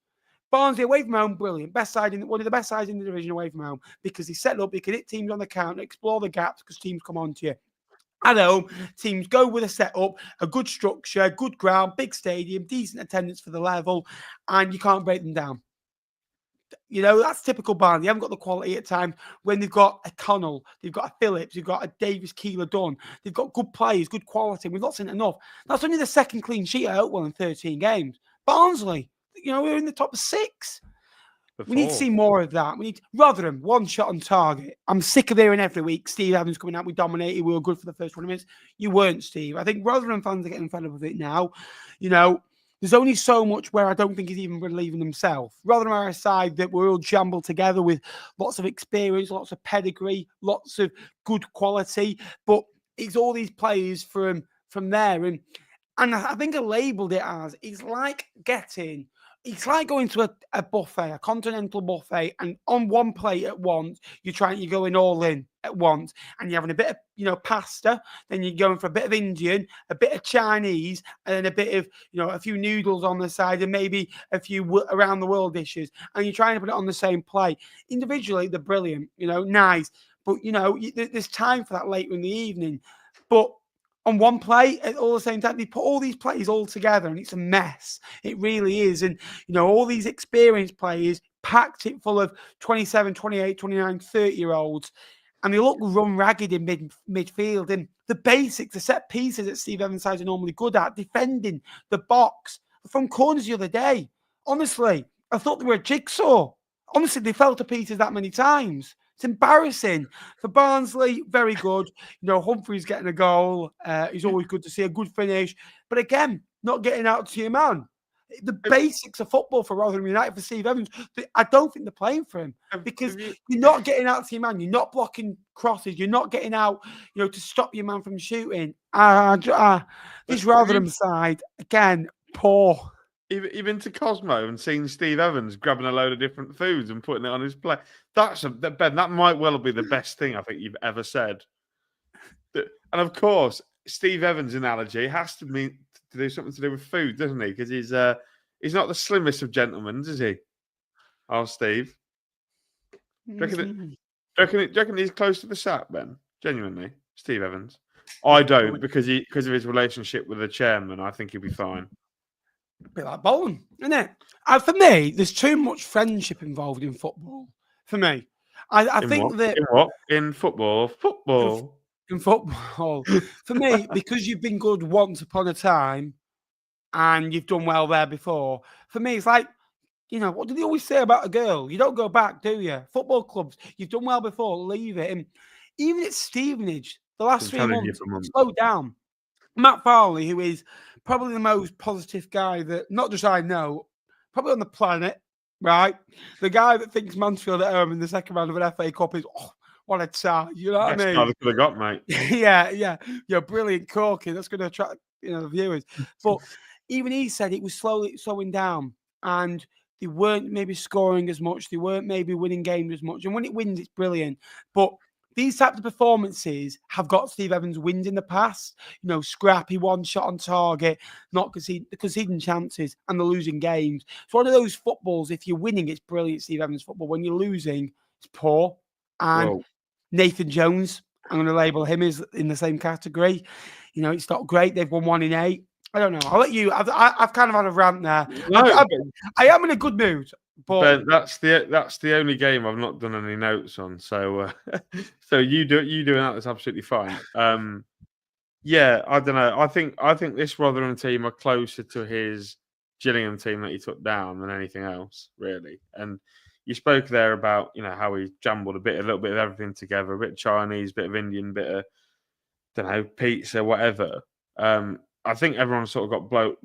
[SPEAKER 1] Barnsley away from home, brilliant. One of the best sides in the division away from home, because he set up, he can hit teams on the counter, explore the gaps because teams come on to you. At home, teams go with a setup, a good structure, good ground, big stadium, decent attendance for the level, and you can't break them down. That's typical Barnsley. They haven't got the quality at times when they've got a Connell, they've got a Phillips, they've got a Davis Keeler Dunn. They've got good players, good quality. We've not seen enough. That's only the second clean sheet at Oakwell in 13 games. Barnsley, we're in the top 6. We need to see more of that. We need Rotherham, 1 shot on target. I'm sick of hearing every week Steve Evans coming out, we dominated, we were good for the first 20 minutes. You weren't, Steve. I think Rotherham fans are getting fed up with it now. There's only so much where I don't think he's even relieving himself. Rotherham are a side that we're all jumbled together with lots of experience, lots of pedigree, lots of good quality. But it's all these players from there. And I think I labelled it as, it's like going to a buffet, a continental buffet, and on one plate at once, you're going all in at once, and you're having a bit of, pasta, then you're going for a bit of Indian, a bit of Chinese, and then a bit of, a few noodles on the side, and maybe a few around the world dishes, and you're trying to put it on the same plate. Individually, they're brilliant, nice, but, there's time for that later in the evening. But on one plate at all the same time, they put all these players all together and it's a mess. It really is. And, all these experienced players packed it full of 27, 28, 29, 30-year-olds. And they look run ragged in midfield. And the basics, the set pieces that Steve Evans sides are normally good at, defending the box from corners the other day. Honestly, I thought they were a jigsaw. Honestly, they fell to pieces that many times. It's embarrassing. For Barnsley, very good. Humphrey's getting a goal. He's always good to see a good finish. But again, not getting out to your man. The basics of football for Rotherham United, for Steve Evans, I don't think they're playing for him, because you're not getting out to your man. You're not blocking crosses. You're not getting out, to stop your man from shooting. This Rotherham side, again, poor.
[SPEAKER 2] Even to Cosmo and seeing Steve Evans grabbing a load of different foods and putting it on his plate. Ben, that might well be the best thing I think you've ever said. And of course, Steve Evans' analogy has to do something to do with food, doesn't he? Because he's not the slimmest of gentlemen, is he? Oh, Steve. Do you reckon he's close to the sack, Ben? Genuinely, Steve Evans. I don't, because of his relationship with the chairman. I think he'll be fine.
[SPEAKER 1] A bit like Bolton, isn't it? For me, there's too much friendship involved in football. For me, I think that
[SPEAKER 2] in football.
[SPEAKER 1] In football, for me, because you've been good once upon a time, and you've done well there before. For me, it's like, what do they always say about a girl? You don't go back, do you? Football clubs, you've done well before, leave it. And even at Stevenage, the last 3 months, slow down. Matt Farley, who is probably the most positive guy that, not just I know, probably on the planet, right? The guy that thinks Mansfield at home in the second round of an FA Cup is, what a tie. You know what I mean?
[SPEAKER 2] That's could have got, mate.
[SPEAKER 1] yeah. Brilliant corking. That's going to attract, the viewers. But even he said it was slowing down, and they weren't maybe scoring as much. They weren't maybe winning games as much. And when it wins, it's brilliant. But these types of performances have got Steve Evans wins in the past. Scrappy, 1 shot on target, not conceding chances, and the losing games. It's one of those footballs. If you're winning, it's brilliant, Steve Evans football. When you're losing, it's poor. And
[SPEAKER 2] Whoa.
[SPEAKER 1] Nathan Jones, I'm going to label him as in the same category. It's not great. They've won 1 in 8. I don't know. I'll let you. I've kind of had a rant there.
[SPEAKER 2] No,
[SPEAKER 1] I am in a good mood. But
[SPEAKER 2] that's the only game I've not done any notes on. So you doing that is absolutely fine. Yeah, I don't know. I think this Rotherham team are closer to his Gillingham team that he took down than anything else, really. And you spoke there about, how he jumbled a little bit of everything together, a bit of Chinese, bit of Indian, bit of, pizza, whatever. I think everyone sort of got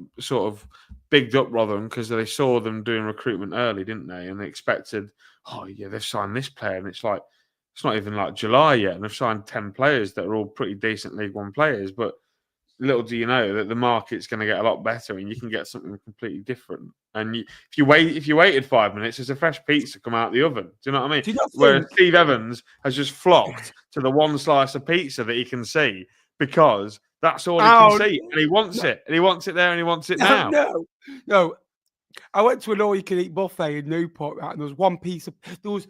[SPEAKER 2] bigged up Rotherham because they saw them doing recruitment early, didn't they? And they expected, they've signed this player, and it's like, it's not even like July yet, and they've signed 10 players that are all pretty decent League One players. But little do you know that the market's going to get a lot better, and you can get something completely different. And if you waited 5 minutes, there's a fresh pizza come out the oven. Do you know what I mean? Whereas Steve Evans has just flocked to the one slice of pizza that he can see because that's all he can see, and he wants it, and he wants it there, and he wants it now.
[SPEAKER 1] No. I went to an all-you-can-eat buffet in Newport, right? And there was one piece of there was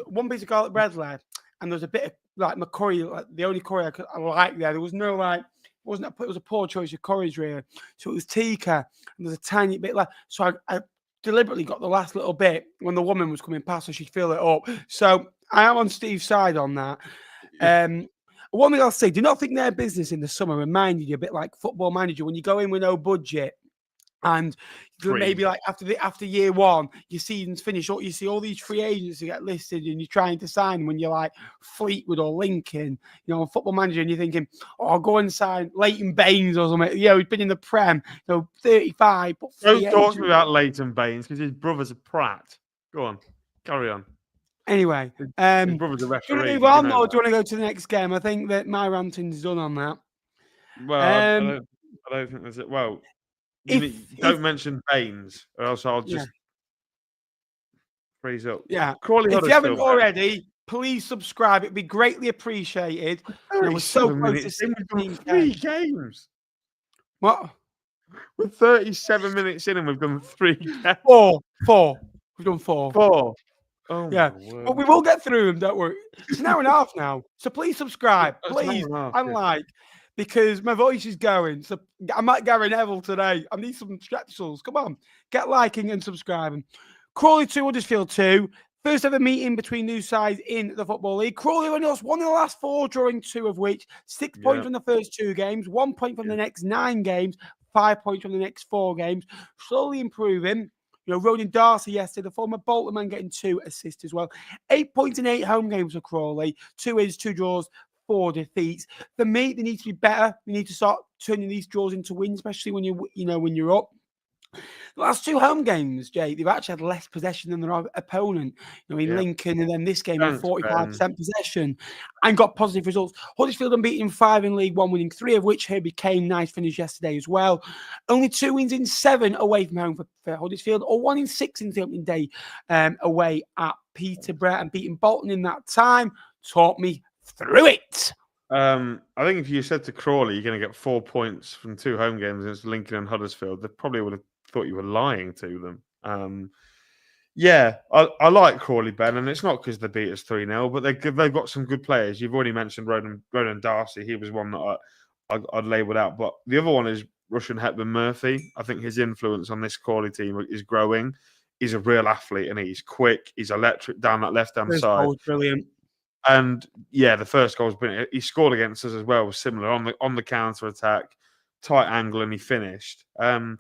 [SPEAKER 1] one piece of garlic bread left, and there was a bit of like my curry, like the only curry I liked there. There was no it was a poor choice of curries really. So it was tikka, and there's a tiny bit left. So I deliberately got the last little bit when the woman was coming past, so she'd fill it up. So I am on Steve's side on that. One thing I'll say: do not think their business in the summer reminded you a bit like Football Manager when you go in with no budget. And maybe like after year one, your season's finished, or you see all these free agents who get listed, and you're trying to sign when you're like Fleetwood or Lincoln, on Football Manager, and you're thinking, I'll go and sign Leighton Baines or something. He's been in the Prem, 35. But
[SPEAKER 2] don't talk to me about Leighton Baines because his brother's a prat. Go on, carry on.
[SPEAKER 1] Anyway,
[SPEAKER 2] his brother's a referee.
[SPEAKER 1] Do you want to move on, or do you want to go to the next game? I think that my ranting's done on that.
[SPEAKER 2] Well, I don't think there's it. Well. Don't mention Baines, or else I'll just freeze up.
[SPEAKER 1] Yeah.
[SPEAKER 2] Crawley,
[SPEAKER 1] if you haven't already, please subscribe. It'd be greatly appreciated. We're so close to
[SPEAKER 2] 3 games.
[SPEAKER 1] What?
[SPEAKER 2] We're 37 minutes in and we've done 3 games.
[SPEAKER 1] 4. We've done 4.
[SPEAKER 2] 4. Oh,
[SPEAKER 1] yeah. But we will get through them, don't worry. It's an hour and a half now. So please subscribe. Please. And like. Because my voice is going. So I'm like Gary Neville today. I need some strepsils. Come on. Get liking and subscribing. Crawley 2, Huddersfield 2. First ever meeting between new sides in the Football League. Crawley only lost 1 in the last 4, drawing 2 of which. 6 points from the first 2 games. 1 point from the next 9 games. 5 points from the next 4 games. Slowly improving. Ronan Darcy yesterday, the former Bolton man, getting 2 assists as well. 8 points in 8 home games for Crawley. 2 wins, 2 draws. 4 defeats. For me, they need to be better. We need to start turning these draws into wins, especially when you're up. The last 2 home games, Jay, they've actually had less possession than their opponent. Lincoln, and then this game with 45% possession, and got positive results. Huddersfield unbeaten 5 in League One, winning 3 of which here became nice finish yesterday as well. Only 2 wins in 7 away from home for Huddersfield, or 1 in 6 in the opening day away at Peterborough, and beating Bolton in that time taught me through it.
[SPEAKER 2] I think if you said to Crawley you're going to get 4 points from 2 home games against Lincoln and Huddersfield, they probably would have thought you were lying to them. I like Crawley, Ben, and it's not because they beat us 3-0, but they've got some good players. You've already mentioned Ronan Darcy. He was one that I'd labelled out, but the other one is Russian Hepburn Murphy. I think his influence on this Crawley team is growing. He's a real athlete, and he's quick. He's electric down that left-hand side.
[SPEAKER 1] Brilliant.
[SPEAKER 2] And the first goal was brilliant. He scored against us as well, was similar on the counter attack, tight angle, and he finished. Now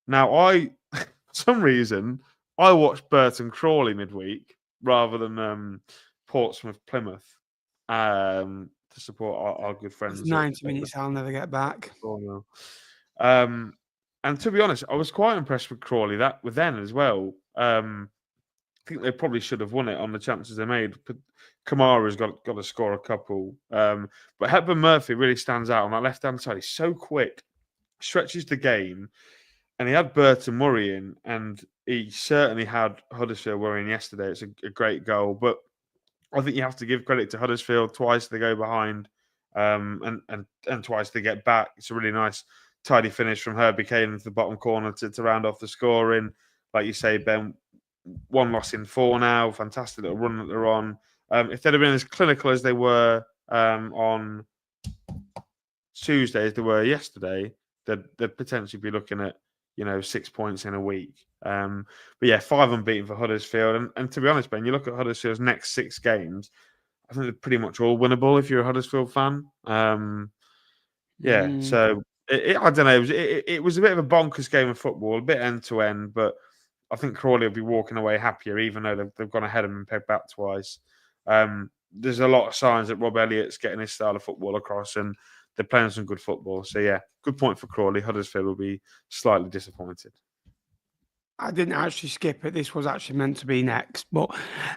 [SPEAKER 2] for some reason, I watched Burton Crawley midweek rather than Portsmouth Plymouth to support our good friends.
[SPEAKER 1] It's 90 minutes. I'll never get back.
[SPEAKER 2] Oh, no. And to be honest, I was quite impressed with Crawley with them as well. I think they probably should have won it on the chances they made. Kamara's got to score a couple. But Hepburn Murphy really stands out on that left-hand side. He's so quick, stretches the game. And he had Burton worrying, and he certainly had Huddersfield worrying yesterday. It's a great goal. But I think you have to give credit to Huddersfield. Twice they go behind, and twice they get back. It's a really nice, tidy finish from Herbie Kane into the bottom corner to round off the scoring. Like you say, Ben, 1 loss in 4 now. Fantastic little run that they're on. If they'd have been as clinical as they were on Tuesday as they were yesterday, they'd potentially be looking at 6 points in a week. But 5 unbeaten for Huddersfield. And to be honest, Ben, you look at Huddersfield's next 6 games, I think they're pretty much all winnable if you're a Huddersfield fan. So I don't know. It was a bit of a bonkers game of football, a bit end to end, but I think Crawley will be walking away happier, even though they've gone ahead and pegged back twice. There's a lot of signs that Rob Elliott's getting his style of football across, and they're playing some good football. So yeah, good point for Crawley. Huddersfield will be slightly disappointed.
[SPEAKER 1] I didn't actually skip it. This was actually meant to be next. But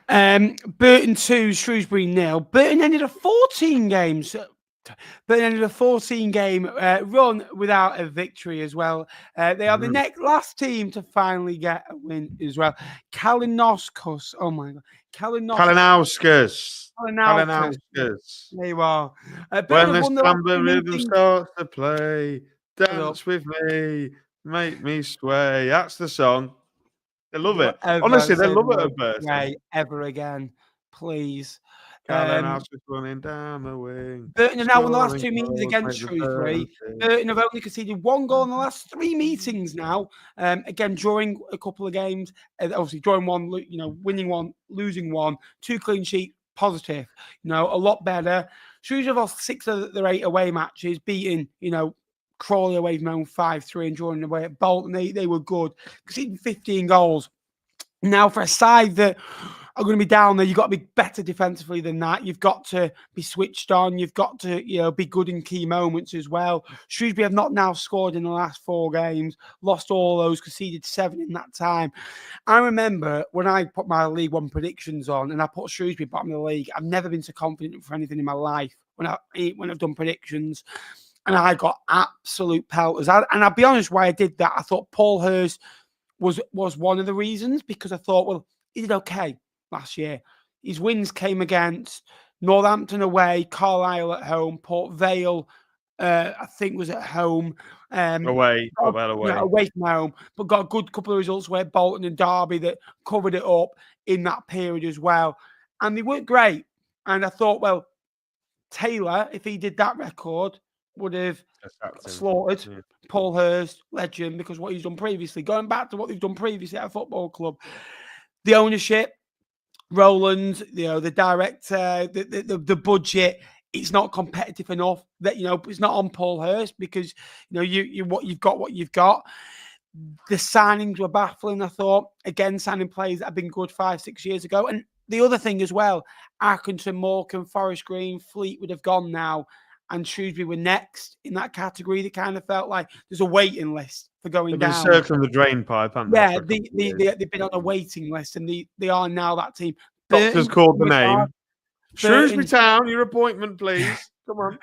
[SPEAKER 1] Burton 2, Shrewsbury 0. Burton ended a 14 games. Burton ended a 14-game run without a victory as well. They are the last team to finally get a win as well. Kalinowskis. Oh my God.
[SPEAKER 2] Kalinowskis.
[SPEAKER 1] There you are.
[SPEAKER 2] When the slumber rhythm starts to play, dance with me, make me sway. That's the song. They love it. Honestly, they love it at Burton.
[SPEAKER 1] Ever again, please.
[SPEAKER 2] Kalinowskis running down the wing.
[SPEAKER 1] Burton have now won the last 2 meetings against Shrewsbury. Burton have only conceded 1 goal in the last 3 meetings now. Again, drawing a couple of games. Obviously, drawing 1, winning 1, losing 1. 2 clean sheets, positive. A lot better. Shrewsbury have lost 6 of their 8 away matches, beating, Crawley away from home 5-3 and drawing away at Bolton. They were good, conceding 15 goals. Now, for a side that are going to be down there, you've got to be better defensively than that. You've got to be switched on. You've got to, be good in key moments as well. Shrewsbury have not now scored in the last 4 games, lost all those, conceded 7 in that time. I remember when I put my League One predictions on and I put Shrewsbury bottom of the league, I've never been so confident for anything in my life when I've done predictions. And I got absolute pelters. And I'll be honest why I did that. I thought Paul Hurst was one of the reasons, because I thought, well, he did okay last year. His wins came against Northampton away, Carlisle at home, Port Vale, I think was at home.
[SPEAKER 2] Away from
[SPEAKER 1] home, but got a good couple of results where Bolton and Derby that covered it up in that period as well. And they weren't great. And I thought, well, Taylor, if he did that record, would have slaughtered Paul Hurst, legend, because what he's done previously, going back to what they've done previously at a football club, the ownership, Roland, the director, the budget, it's not competitive enough. That it's not on Paul Hurst, because you've got. The signings were baffling. I thought, again, signing players that have been good 5-6 years ago, and the other thing as well, Accrington, Morecambe, Forest Green, Fleetwood have gone now. And Shrewsbury were next in that category. They kind of felt like there's a waiting list for going down.
[SPEAKER 2] They've been circling the drain pipe, haven't they?
[SPEAKER 1] Yeah, they've been on a waiting list, and they are now that team.
[SPEAKER 2] Doctor's called the name. Shrewsbury Town, your appointment, please. Come on.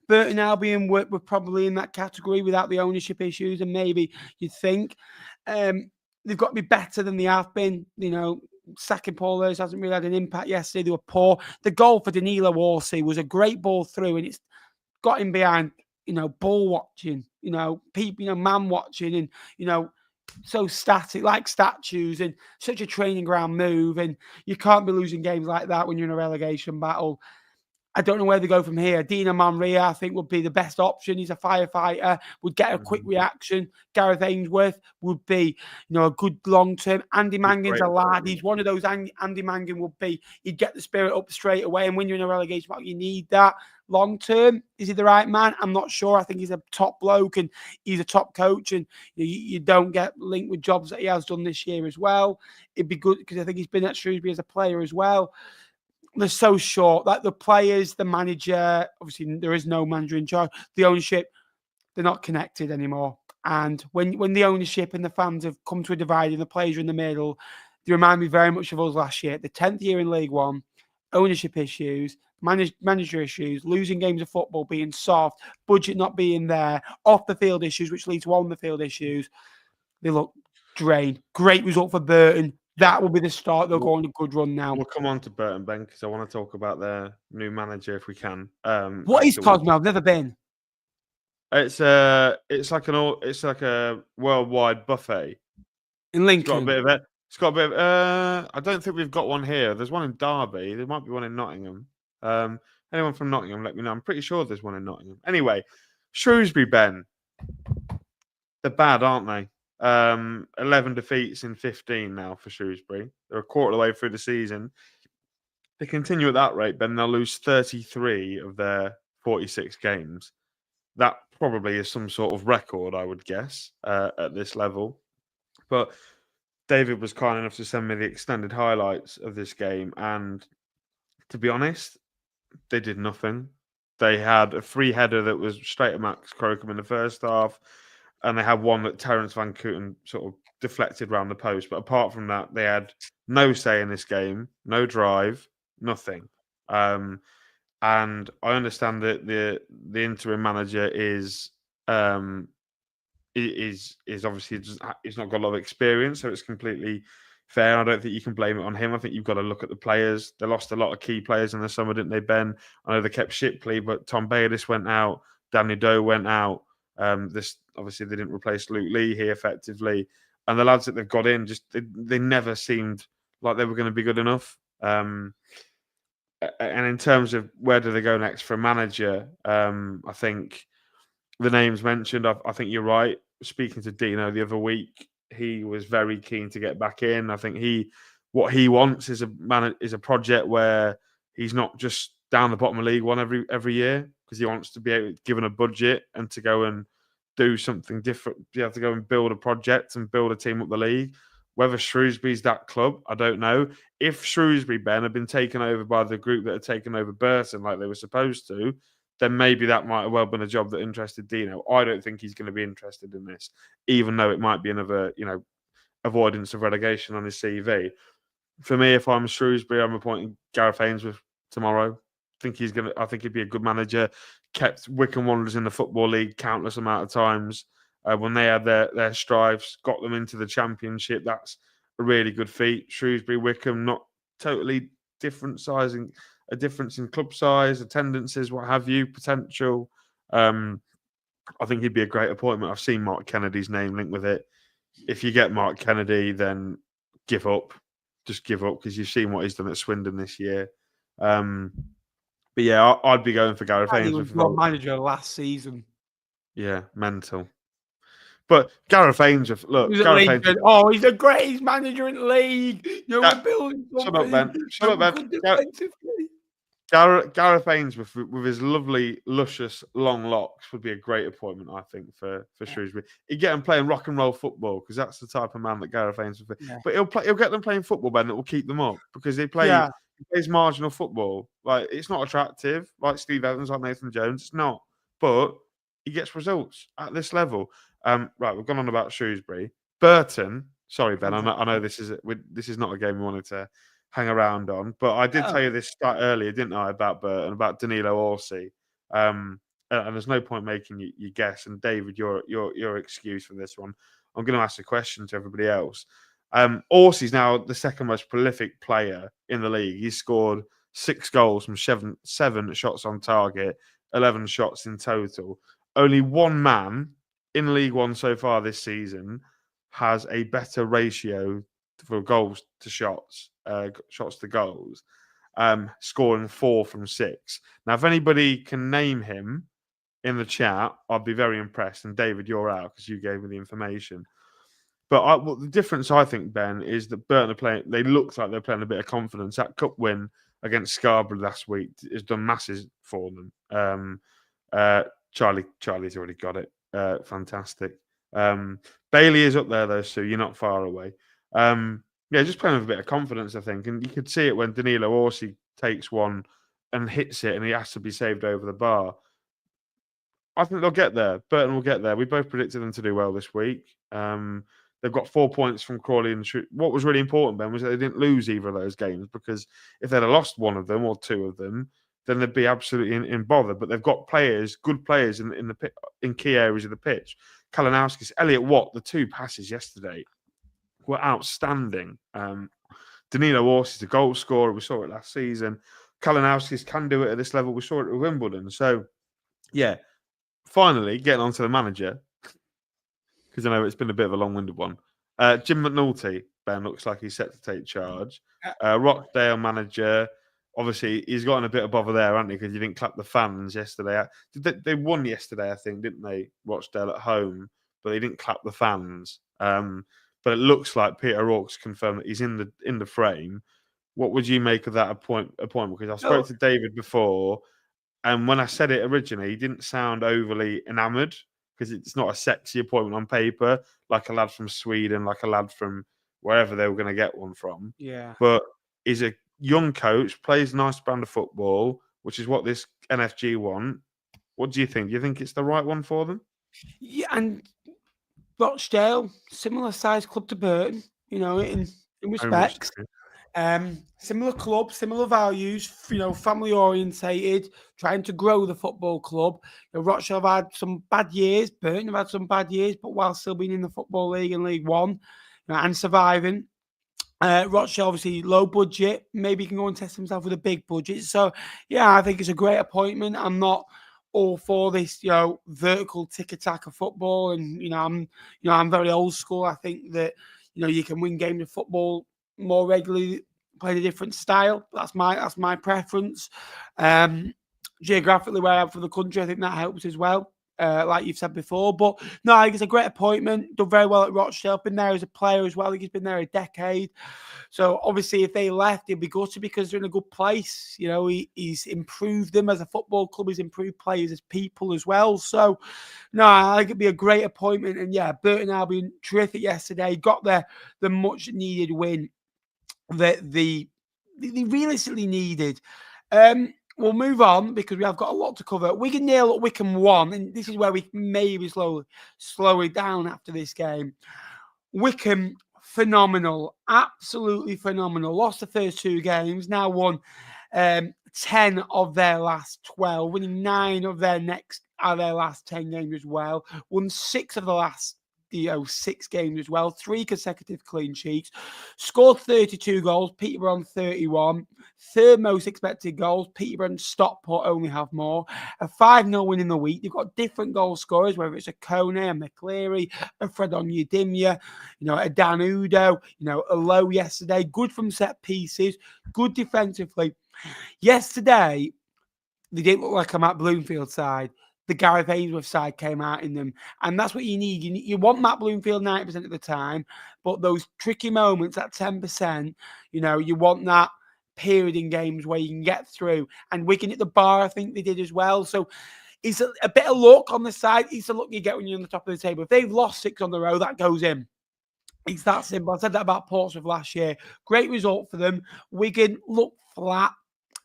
[SPEAKER 1] Burton Albion were probably in that category without the ownership issues, and maybe you'd think they've got to be better than they have been. Sacking Paul Hurst hasn't really had an impact yesterday. They were poor. The goal for Danilo Orsi was a great ball through, and it's got him behind, ball watching, people, man watching, and, so static, like statues, and such a training ground move. And you can't be losing games like that when you're in a relegation battle. I don't know where they go from here. Dino Manria, I think, would be the best option. He's a firefighter, would get a quick reaction. Gareth Ainsworth would be, a good long-term. Andy Mangan's a lad. He's one of those. Andy Mangan would be, he'd get the spirit up straight away. And when you're in a relegation battle, you need that long-term. Is he the right man? I'm not sure. I think he's a top bloke and he's a top coach. And you don't get linked with jobs that he has done this year as well. It'd be good because I think he's been at Shrewsbury as a player as well. They're so short. Like the players, the manager, obviously there is no manager in charge. The ownership, they're not connected anymore. And when the ownership and the fans have come to a divide and the players are in the middle, they remind me very much of us last year. The 10th year in League One, ownership issues, manager issues, losing games of football, being soft, budget not being there, off the field issues, which lead to on the field issues. They look drained. Great result for Burton. That will be the start. They'll go on a good run now.
[SPEAKER 2] We'll come on to Burton, Ben, because I want to talk about their new manager if we can.
[SPEAKER 1] What is Cosmo? I've never been.
[SPEAKER 2] It's like a worldwide buffet
[SPEAKER 1] In Lincoln.
[SPEAKER 2] It's got a bit of I don't think we've got one here. There's one in Derby. There might be one in Nottingham. Anyone from Nottingham, let me know. I'm pretty sure there's one in Nottingham. Anyway, Shrewsbury, Ben. They're bad, aren't they? 11 defeats in 15 now for Shrewsbury. They're a quarter of the way through the season. They continue at that rate, Ben, they'll lose 33 of their 46 games. That probably is some sort of record, I would guess, at this level. But David was kind enough to send me the extended highlights of this game, and to be honest, they did nothing. They had a free header that was straight at Max Crocombe in the first half, and they had one that Terence Van Kooten sort of deflected round the post. But apart from that, they had no say in this game, no drive, nothing. And I understand that the interim manager is obviously he's not got a lot of experience, so it's completely fair. I don't think you can blame it on him. I think you've got to look at the players. They lost a lot of key players in the summer, didn't they, Ben? I know they kept Shipley, but Tom Bayliss went out, Danny Doe went out. This obviously they didn't replace Luke Lee here effectively, and the lads that they've got in just they never seemed like they were going to be good enough. And in terms of where do they go next for a manager, I think the names mentioned, I think you're right. Speaking to Dino the other week, he was very keen to get back in. I think what he wants is a project where he's not just down the bottom of League One every year, because he wants to be given a budget and to go and do something different. You have to go and build a project and build a team up the league. Whether Shrewsbury's that club, I don't know. If Shrewsbury, Ben, had been taken over by the group that had taken over Burton like they were supposed to, then maybe that might have well been a job that interested Dino. I don't think he's going to be interested in this, even though it might be another, avoidance of relegation on his CV. For me, if I'm Shrewsbury, I'm appointing Gareth Ainsworth tomorrow. I think he'd be a good manager. Kept Wycombe Wanderers in the Football League countless amount of times when they had their strives, got them into the Championship. That's a really good feat. Shrewsbury, Wycombe, not totally different sizing. A difference in club size, attendances, what have you, potential. I think he'd be a great appointment. I've seen Mark Kennedy's name linked with it. If you get Mark Kennedy, then give up. Just give up, because you've seen what he's done at Swindon this year. But yeah, I'd be going for Gareth Ainsworth.
[SPEAKER 1] He was manager last season.
[SPEAKER 2] Yeah, mental. But Gareth Ainsworth, look, he's
[SPEAKER 1] the greatest manager in the league. We're building something.
[SPEAKER 2] Shut up, Ben. Gareth Ainsworth with his lovely, luscious, long locks would be a great appointment, I think, for Shrewsbury. He'd get them playing rock and roll football, because that's the type of man that Gareth Ainsworth is. Yeah. But he'll get them playing football, Ben, that will keep them up, because he plays marginal football. Like, it's not attractive, like Steve Evans, like Nathan Jones. It's not. But he gets results at this level. Right, we've gone on about Shrewsbury. Burton. Sorry, Ben. I know this is not a game we wanted to hang around on, but I did tell you this earlier, didn't I, about Burton, about Danilo Orsi. And there's no point making you guess. And David, your excuse for this one. I'm going to ask a question to everybody else. Orsi's now the second most prolific player in the league. He's scored 6 goals from 7 shots on target, 11 shots in total. Only one man in League One so far this season has a better ratio for goals to shots, shots to goals, scoring 4 from 6. Now, if anybody can name him in the chat, I'd be very impressed. And David, you're out because you gave me the information. But the difference, I think, Ben, is that Burton are playing. They look like they're playing a bit of confidence. That cup win against Scarborough last week has done masses for them. Charlie's already got it. Fantastic. Bailey is up there though, so you're not far away. Just playing with a bit of confidence, I think. And you could see it when Danilo Orsi takes one and hits it, and he has to be saved over the bar. I think they'll get there. Burton will get there. We both predicted them to do well this week. They've got 4 points from Crawley and what was really important, Ben, was that they didn't lose either of those games, because if they'd have lost one of them or 2 of them, then they'd be absolutely in bother. But they've got good players in key areas of the pitch. Kalinowskis, Elliot Watt, the 2 passes yesterday were outstanding. Danilo Orsi is a goal scorer. We saw it last season. Kalinowskis can do it at this level. We saw it with Wimbledon. So, yeah, finally getting on to the manager, because I know it's been a bit of a long-winded one. Jim McNulty, Ben, looks like he's set to take charge. Rochdale manager. Obviously, he's gotten a bit of bother there, hasn't he? Because he didn't clap the fans yesterday. They won yesterday, I think, didn't they? Rochdale at home, but they didn't clap the fans. But it looks like Peter O'Rourke's confirmed that he's in the frame. What would you make of that appointment? Because I spoke to David before, And when I said it originally, he didn't sound overly enamoured because it's not a sexy appointment on paper, like a lad from Sweden, like a lad from wherever they were going to get one from.
[SPEAKER 1] Yeah.
[SPEAKER 2] But he's a young coach, plays a nice brand of football, which is what this NFG want. What do you think? Do you think it's the right one for them?
[SPEAKER 1] Yeah, and Rochdale, similar size club to Burton, in
[SPEAKER 2] Very much
[SPEAKER 1] respects.
[SPEAKER 2] so.
[SPEAKER 1] Similar club, similar values, family orientated, trying to grow the football club. Rochdale have had some bad years, Burton have had some bad years, but while still being in the Football League and League One, and surviving. Rochdale, obviously, low budget. Maybe he can go and test himself with a big budget. So, yeah, I think it's a great appointment. I'm not all for this, vertical tick-attack of football. And, I'm very old school. I think that, you can win games of football more regularly, playing a different style. That's my preference. Geographically, where I'm from the country, I think that helps as well. Like you've said before. But no, I think it's a great appointment. Done very well at Rochdale. Been there as a player as well. I think he's been there a decade. So obviously, if they left, he'd be gutted because they're in a good place. He's improved them as a football club. He's improved players as people as well. So no, I think it'd be a great appointment. And yeah, Burton Albion terrific yesterday. Got the much needed win that they realistically needed. We'll move on because we have got a lot to cover. Wigan 0 at Wycombe 1, and this is where we maybe slow it down after this game. Wycombe, phenomenal, absolutely phenomenal. Lost the first 2 games, now won 10 of their last 12, winning 9 of their last 10 games as well. Won 6 of the last 6 games as well, 3 consecutive clean sheets, scored 32 goals, Peterborough on 31, third most expected goals, Peterborough and Stockport only have more, a 5-0 win in the week. They've got different goal scorers, whether it's a Kone, a McCleary, a Fred Onyedimya, a Dan Udo, a Low yesterday, good from set pieces, good defensively. Yesterday, they didn't look like a Matt Bloomfield side. The Gareth Ainsworth side came out in them. And that's what you need. You want Matt Bloomfield 90% of the time, but those tricky moments, that 10%, you want that period in games where you can get through. And Wigan at the bar, I think they did as well. So it's a bit of luck on the side. It's the luck you get when you're on the top of the table. If they've lost 6 on the row, that goes in. It's that simple. I said that about Portsmouth last year. Great result for them. Wigan looked flat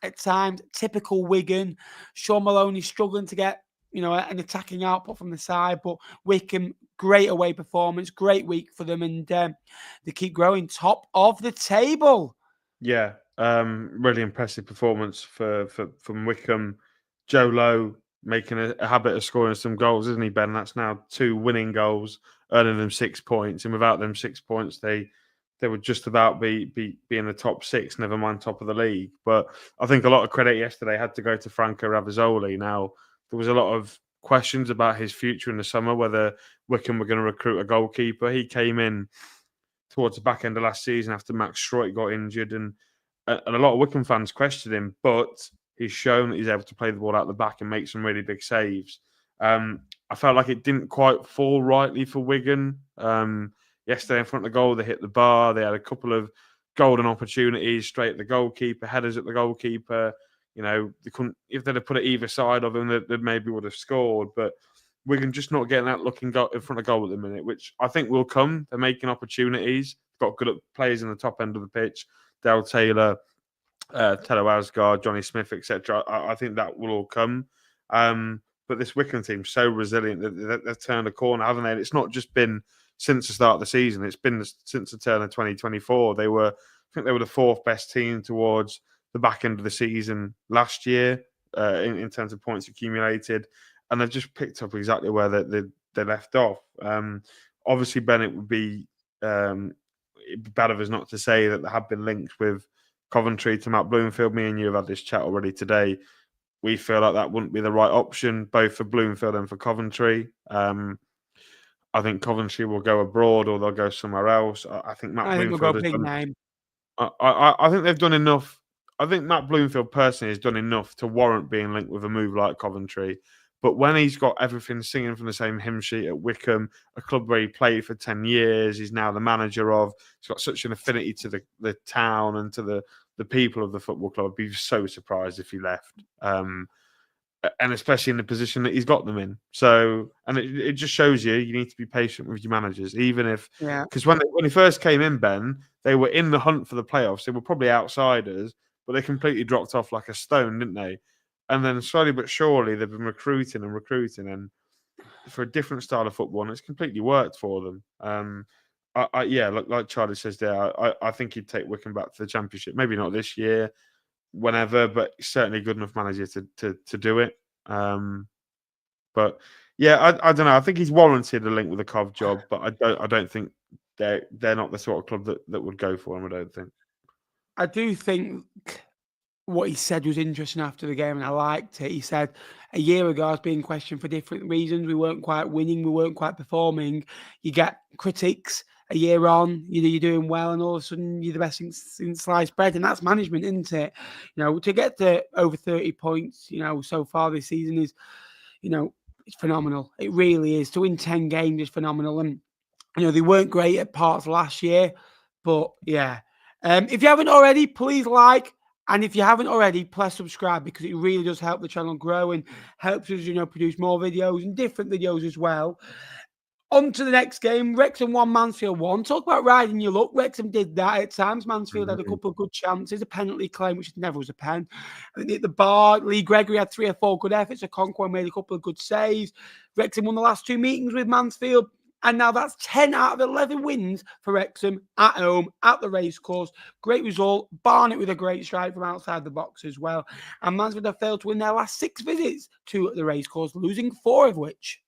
[SPEAKER 1] at times. Typical Wigan. Sean Maloney struggling to get an attacking output from the side, but Wycombe, great away performance, great week for them, and they keep growing top of the table.
[SPEAKER 2] Yeah, really impressive performance from Wycombe. Joe Lowe making a habit of scoring some goals, isn't he, Ben? That's now 2 winning goals, earning them 6 points, and without them 6 points, they would just about be in the top 6, never mind top of the league. But I think a lot of credit yesterday had to go to Franco Ravasoli. Now, there was a lot of questions about his future in the summer, whether Wycombe were going to recruit a goalkeeper. He came in towards the back end of last season after Max Stroit got injured, and a lot of Wycombe fans questioned him, but he's shown that he's able to play the ball out the back and make some really big saves. I felt like it didn't quite fall rightly for Wigan. Yesterday in front of the goal, they hit the bar. They had a couple of golden opportunities straight at the goalkeeper, headers at the goalkeeper. They couldn't. If they'd have put it either side of them, they maybe would have scored. But Wigan just not getting that looking goal in front of goal at the minute, which I think will come. They're making opportunities. They've got good players in the top end of the pitch. Dale Taylor, Telo Asgard, Johnny Smith, etc. I think that will all come. But this Wycombe team's so resilient that they've turned a corner, haven't they? And it's not just been since the start of the season. It's been since the turn of 2024. I think they were the 4th best team towards the back end of the season last year in terms of points accumulated, and they've just picked up exactly where they left off. Obviously, Ben, it'd be bad of us not to say that there have been links with Coventry to Matt Bloomfield. Me and you have had this chat already today. We feel like that wouldn't be the right option, both for Bloomfield and for Coventry. I think Coventry will go abroad or they'll go somewhere else. I think Matt Bloomfield
[SPEAKER 1] will go big name.
[SPEAKER 2] I think they've done enough. I think Matt Bloomfield personally has done enough to warrant being linked with a move like Coventry. But when he's got everything singing from the same hymn sheet at Wycombe, a club where he played for 10 years, he's now the manager of, he's got such an affinity to the town and to the people of the football club. I'd be so surprised if he left. and especially in the position that he's got them in. So, and it just shows you need to be patient with your managers, even if because when he first came in, Ben, they were in the hunt for the playoffs. They were probably outsiders, but they completely dropped off like a stone, didn't they? And then slowly but surely they've been recruiting and for a different style of football, and it's completely worked for them. Like Charlie says there, I think he'd take Wycombe back to the Championship. Maybe not this year, whenever, but certainly good enough manager to do it. But yeah, I don't know. I think he's warranted a link with the Cov job, but I don't think they're not the sort of club that would go for him. I don't think.
[SPEAKER 1] I do think what he said was interesting after the game, and I liked it. He said a year ago I was being questioned for different reasons. We weren't quite winning, we weren't quite performing. You get critics a year on, you're doing well, and all of a sudden you're the best since sliced bread, and that's management, isn't it? To get to over 30 points, so far this season is, it's phenomenal. It really is. To win 10 games is phenomenal, and they weren't great at parts last year, but yeah. If you haven't already, please like. And if you haven't already, please subscribe, because it really does help the channel grow and helps us, produce more videos and different videos as well. On to the next game. Wrexham 1, Mansfield 1. Talk about riding your luck. Wrexham did that at times. Mansfield had a couple of good chances. A penalty claim, which never was a pen. And at the bar, Lee Gregory had 3 or 4 good efforts. Okonkwo made a couple of good saves. Wrexham won the last 2 meetings with Mansfield. And now that's 10 out of 11 wins for Wrexham at home, at the racecourse. Great result. Barnett with a great strike from outside the box as well. And Mansfield have failed to win their last 6 visits to the racecourse, losing 4 of which.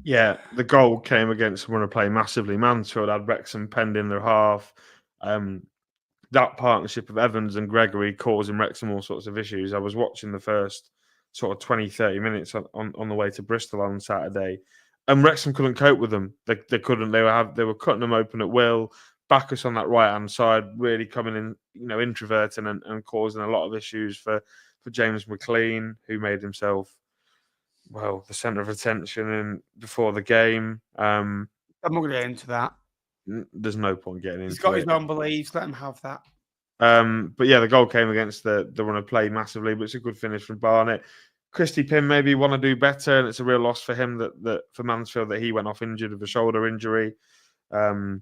[SPEAKER 2] Yeah, the goal came against someone to play massively. Mansfield had Wrexham penned in their half. That partnership of Evans and Gregory causing Wrexham all sorts of issues. I was watching the first sort of 20, 30 minutes on the way to Bristol on Saturday, and Wrexham couldn't cope with them. They couldn't. They were cutting them open at will. Bacchus on that right-hand side really coming in, introverting and causing a lot of issues for James McLean, who made himself the centre of attention before the game. I'm
[SPEAKER 1] not going to get into that.
[SPEAKER 2] There's no point getting into it.
[SPEAKER 1] He's got his own beliefs. Let him have that.
[SPEAKER 2] But yeah, the goal came against the run of play massively, but it's a good finish from Barnett. Christy Pym maybe want to do better, and it's a real loss for him that for Mansfield that he went off injured with a shoulder injury. But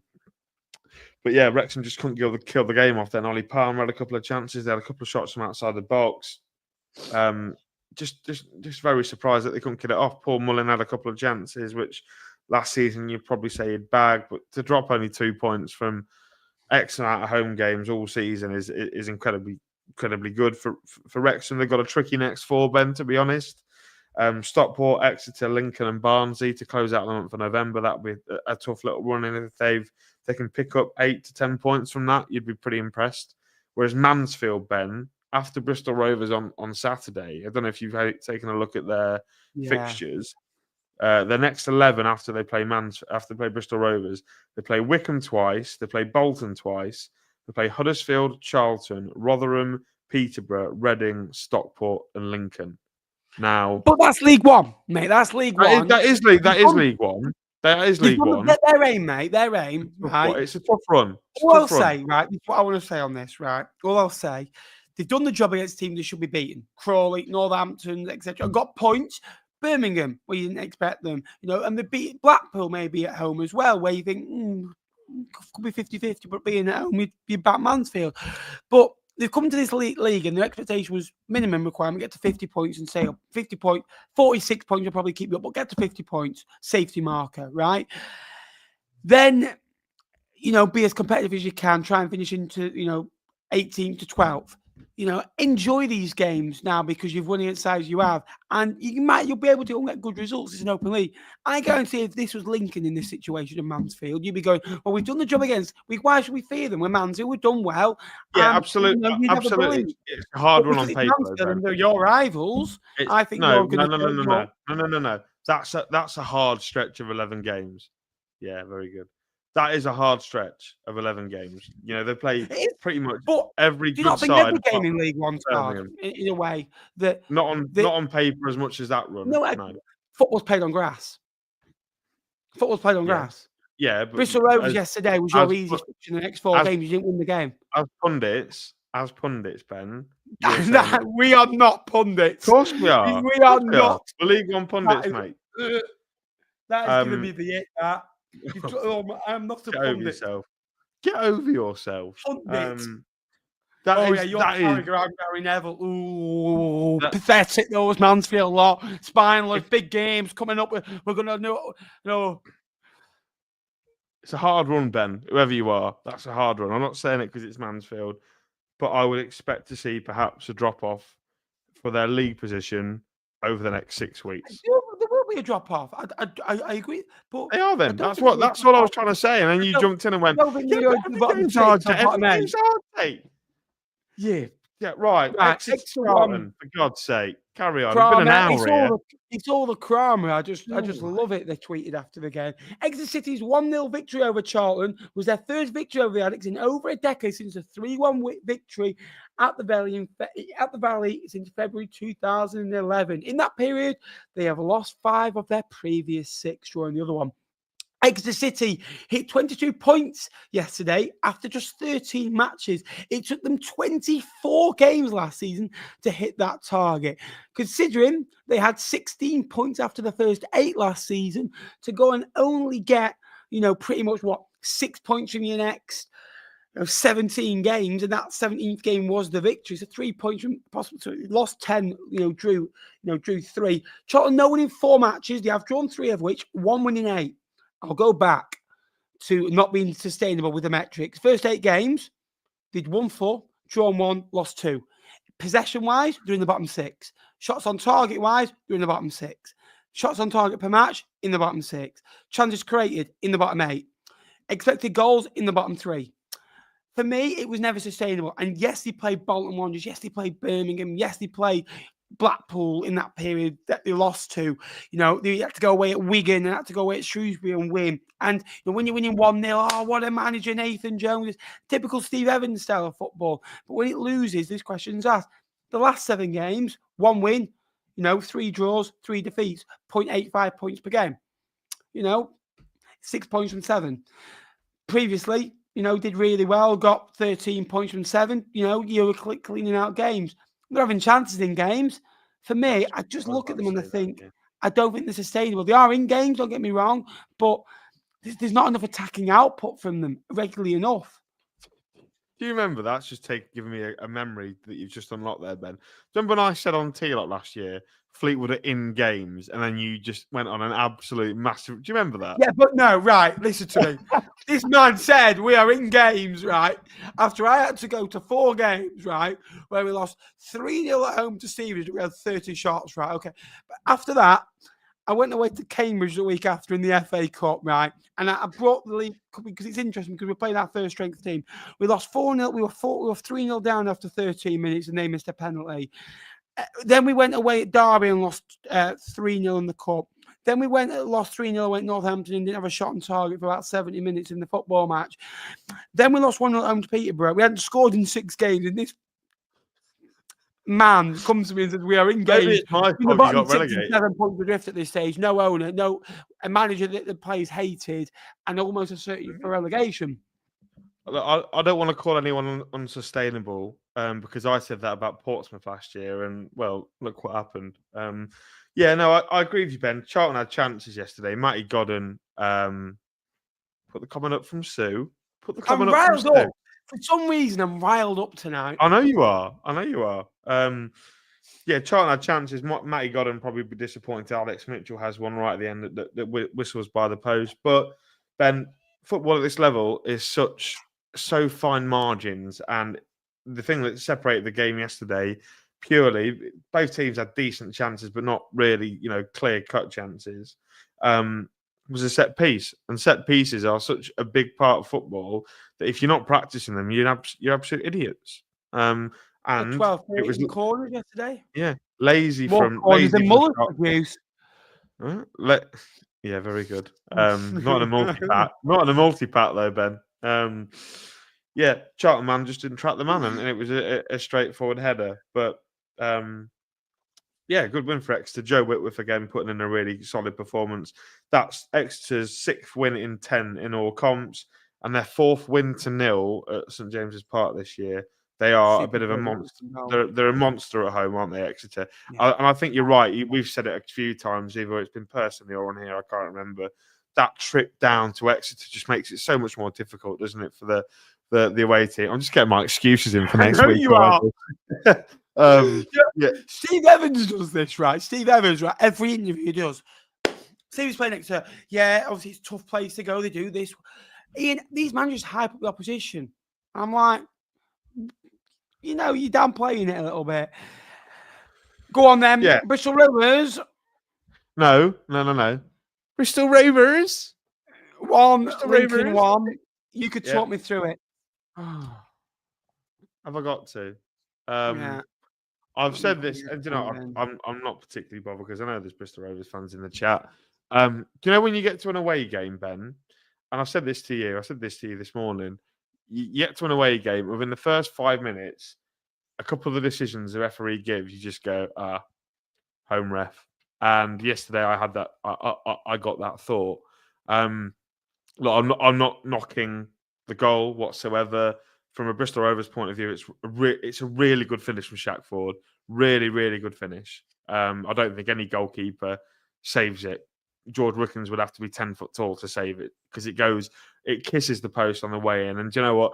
[SPEAKER 2] yeah, Wrexham just couldn't kill the game off then. Ollie Palmer had a couple of chances. They had a couple of shots from outside the box. Just very surprised that they couldn't get it off. Paul Mullin had a couple of chances, which last season you'd probably say he'd bag, but to drop only 2 points from X amount of home games all season is incredibly good for Wrexham. They've got a tricky next 4, Ben, to be honest. Stockport, Exeter, Lincoln and Barnsley to close out the month of November. That'll be a tough little run, and if they can pick up 8 to 10 points from that, you'd be pretty impressed. Whereas Mansfield, Ben, after Bristol Rovers on Saturday, I don't know if you've taken a look at their fixtures. The next 11 after they play Bristol Rovers, they play Wycombe twice, they play Bolton twice, they play Huddersfield, Charlton, Rotherham, Peterborough, Reading, Stockport, and Lincoln. Now,
[SPEAKER 1] but that's League One, mate. That's League One.
[SPEAKER 2] That is League One. That is League One.
[SPEAKER 1] Their aim, mate. Their aim. Right.
[SPEAKER 2] It's a tough run.
[SPEAKER 1] All I'll say, right. What I want to say on this, right. All I'll say, they've done the job against teams they should be beating. Crawley, Northampton, etc. Got points. Birmingham, where you didn't expect them, and they beat Blackpool maybe at home as well, where you think could be 50-50, but being at home, you'd back Mansfield. But they've come to this league, and their expectation was minimum requirement, get to 50 points and say 46 points will probably keep you up, but get to 50 points, safety marker, right? Then, be as competitive as you can, try and finish into, 18th to 12th. Enjoy these games now because you've won against sides you have, and you'll be able to get good results. It's an open league. I guarantee if this was Lincoln in this situation in Mansfield, you'd be going, well, we've done the job against. Why should we fear them? We're Mansfield. We've done well.
[SPEAKER 2] Yeah, absolutely. Absolutely. It's a hard one on paper.
[SPEAKER 1] They're your rivals. I think
[SPEAKER 2] no. That's a hard stretch of 11 games. Yeah, very good. That is a hard stretch of 11 games. They play pretty much every good side. Do you not think every game
[SPEAKER 1] in League One's hard in a way that
[SPEAKER 2] not on paper as much as that run?
[SPEAKER 1] No. Football's played on grass. Grass.
[SPEAKER 2] Yeah, but
[SPEAKER 1] Bristol Rovers yesterday was your easiest in the next 4 games. You didn't win the game.
[SPEAKER 2] As pundits, Ben, You're saying it.
[SPEAKER 1] We are not pundits.
[SPEAKER 2] Of course we are.
[SPEAKER 1] We are not.
[SPEAKER 2] We're League One pundits, mate.
[SPEAKER 1] That is giving me the ick. That I'm not a
[SPEAKER 2] Get over
[SPEAKER 1] pundit.
[SPEAKER 2] yourself. Get over yourself.
[SPEAKER 1] Pundit.
[SPEAKER 2] You're
[SPEAKER 1] Gary Neville. Ooh, pathetic. Those Mansfield lot, spineless, big games coming up. We're gonna know.
[SPEAKER 2] It's a hard run, Ben. Whoever you are, that's a hard run. I'm not saying it because it's Mansfield, but I would expect to see perhaps a drop off for their league position over the next 6 weeks.
[SPEAKER 1] There will be a drop off. I agree, but
[SPEAKER 2] they are then. That's what I was trying to say, and then you jumped in and went, "Game's hard, Yeah, right. Exeter Charlton, for God's sake. Carry on. It's been an hour here.
[SPEAKER 1] It's all the drama. I just love it. They tweeted after the game. Exeter City's 1-0 victory over Charlton was their first victory over the Addicts in over a decade since a 3-1 victory at the Valley since February 2011. In that period, they have lost 5 of their previous 6, drawing the other one. Exeter City hit 22 points yesterday after just 13 matches. It took them 24 games last season to hit that target. Considering they had 16 points after the first 8 last season, to go and only get, pretty much 6 points from your next 17 games, and that 17th game was the victory. So 3 points from possible. So lost 10, drew 3. Charlton no win in 4 matches. They have drawn 3 of which 1 win in 8. I'll go back to not being sustainable with the metrics. First 8 games, did 1-4, drawn 1, lost 2. Possession-wise, they're in the bottom 6. Shots on target-wise, they're in the bottom 6. Shots on target per match, in the bottom 6. Chances created, in the bottom 8. Expected goals, in the bottom 3. For me, it was never sustainable. And yes, they played Bolton Wanderers. Yes, they played Birmingham. Yes, they played Blackpool in that period that they lost to. They had to go away at Wigan and had to go away at Shrewsbury and win. And when you're winning 1-0, oh, what a manager, Nathan Jones. It's typical Steve Evans style of football. But when it loses, this question's asked. The last 7 games, 1 win, 3 draws, 3 defeats, 0.85 points per game. 6 points from 7. Previously, did really well, got 13 points from 7. You were cleaning out games. They're having chances in games. For me, I just look at them and I think, I don't think they're sustainable. They are in games, don't get me wrong, but there's not enough attacking output from them regularly enough.
[SPEAKER 2] Do you remember? That's just giving me a memory that you've just unlocked there, Ben. Do you remember when I said on T-Lock last year, Fleetwood are in games, and then you just went on an absolute massive... Do you remember that?
[SPEAKER 1] Yeah, but no, right, listen to me. This man said we are in games, right, after I had to go to 4 games, right, where we lost 3-0 at home to Stevenage. We had 30 shots, right, okay. But after that, I went away to Cambridge the week after in the FA Cup, right, and I brought the league because it's interesting because we're playing our first strength team. We lost 4-0. We were 3-0 down after 13 minutes, and they missed a penalty. Then we went away at Derby and lost 3-0 in the cup. Then we lost 3-0, went Northampton and didn't have a shot on target for about 70 minutes in the football match. Then we lost 1-0 home to Peterborough. We hadn't scored in 6 games, and this man comes to me and says, we are in games.
[SPEAKER 2] Maybe it's my fault you got relegated.
[SPEAKER 1] 7 points adrift at this stage. No owner, a manager that the players hated, and almost a certainty for relegation.
[SPEAKER 2] I don't want to call anyone unsustainable because I said that about Portsmouth last year, and well, look what happened. I agree with you, Ben. Charlton had chances yesterday. Matty Godden put the comment up from Sue.
[SPEAKER 1] I'm riled up. For some reason, I'm riled up tonight.
[SPEAKER 2] I know you are. Charlton had chances. Matty Godden probably be disappointed. Alex Mitchell has one right at the end that whistles by the post. But Ben, football at this level is so fine margins, and the thing that separated the game yesterday, purely both teams had decent chances, but not really, clear cut chances. Was a set piece, and set pieces are such a big part of football that if you're not practicing them, you're absolute idiots. And
[SPEAKER 1] 12 it was corners yesterday.
[SPEAKER 2] Yeah, lazy
[SPEAKER 1] more
[SPEAKER 2] from
[SPEAKER 1] corners than Muller produced.
[SPEAKER 2] Yeah, very good. Not in a multi-pack. Not in a multi-pack though, Ben. Charlton man just didn't track the man, and it was a straightforward header. But good win for Exeter. Joe Whitworth again putting in a really solid performance. That's Exeter's 6th win in 10 in all comps, and their 4th win to 0 at St James's Park this year. They are a
[SPEAKER 1] Super
[SPEAKER 2] bit of a
[SPEAKER 1] good.
[SPEAKER 2] monster.
[SPEAKER 1] No.
[SPEAKER 2] They're a monster at home, aren't they, Exeter?
[SPEAKER 1] Yeah.
[SPEAKER 2] And I think you're right. We've said it a few times, either it's been personally or on here. I can't remember. That trip down to Exeter just makes it so much more difficult, doesn't it, for the away team? I'm just getting my excuses in for
[SPEAKER 1] I
[SPEAKER 2] next
[SPEAKER 1] know
[SPEAKER 2] week.
[SPEAKER 1] you are.
[SPEAKER 2] Yeah.
[SPEAKER 1] Steve Evans does this, right? Steve Evans, right? Every interview he does. Steve's playing next to, yeah, obviously it's a tough place to go. They do this. Ian, these managers hype up the opposition. I'm like, you're downplaying it a little bit. Go on then.
[SPEAKER 2] Yeah.
[SPEAKER 1] Bristol Rovers.
[SPEAKER 2] No. Bristol Rovers.
[SPEAKER 1] Lincoln
[SPEAKER 2] Rovers.
[SPEAKER 1] 1. You could talk me through it.
[SPEAKER 2] Have I got to?
[SPEAKER 1] Yeah.
[SPEAKER 2] I've said this, and I'm not particularly bothered because I know there's Bristol Rovers fans in the chat. Do you know when you get to an away game, Ben? And I've said this to you. I said this to you this morning. You get to an away game within the first 5 minutes, a couple of the decisions the referee gives, you just go, home ref. And yesterday I had that. I got that thought. Look, I'm not knocking the goal whatsoever. From a Bristol Rovers point of view, it's a really good finish from Shaq Ford. Really, really good finish. I don't think any goalkeeper saves it. George Wickens would have to be 10 foot tall to save it because it kisses the post on the way in. And do you know what?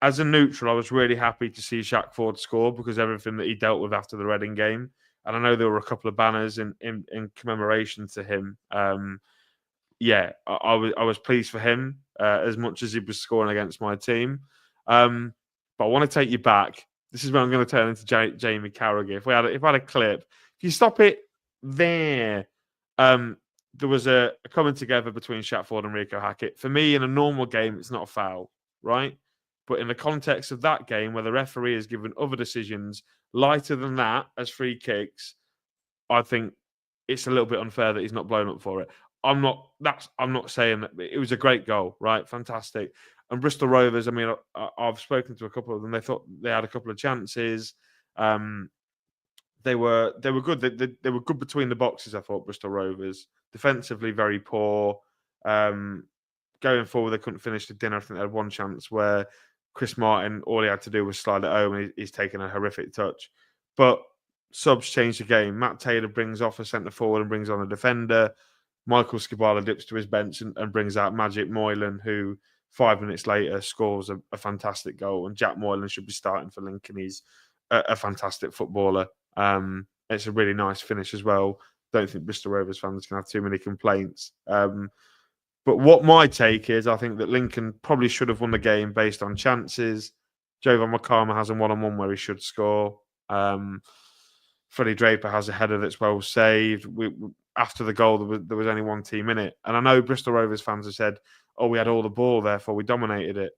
[SPEAKER 2] As a neutral, I was really happy to see Shaq Ford score because everything that he dealt with after the Reading game. And I know there were a couple of banners in commemoration to him. I was pleased for him as much as he was scoring against my team. But I want to take you back. This is where I'm going to turn into Jamie Carragher. If I had a clip, if you stop it there, there was a coming together between Shatford and Rico Hackett. For me, in a normal game, it's not a foul, right? But in the context of that game, where the referee has given other decisions lighter than that as free kicks, I think it's a little bit unfair that he's not blown up for it. I'm not saying that it was a great goal, right? Fantastic. And Bristol Rovers, I mean, I've spoken to a couple of them. They thought they had a couple of chances. They were good. They were good between the boxes, I thought, Bristol Rovers. Defensively, very poor. Going forward, they couldn't finish the dinner. I think they had one chance where Chris Martin, all he had to do was slide it home, and he's taken a horrific touch. But subs changed the game. Matt Taylor brings off a centre forward and brings on a defender. Michael Skibala dips to his bench and brings out Magic Moylan, who 5 minutes later scores a fantastic goal. And Jack Moylan should be starting for Lincoln. He's a fantastic footballer. It's a really nice finish as well. Don't think Bristol Rovers fans can have too many complaints. But what my take is, I think that Lincoln probably should have won the game based on chances. Jovan Makama has a one-on-one where he should score. Freddie Draper has a header that's well saved. After the goal, there was only one team in it. And I know Bristol Rovers fans have said, we had all the ball, therefore we dominated it.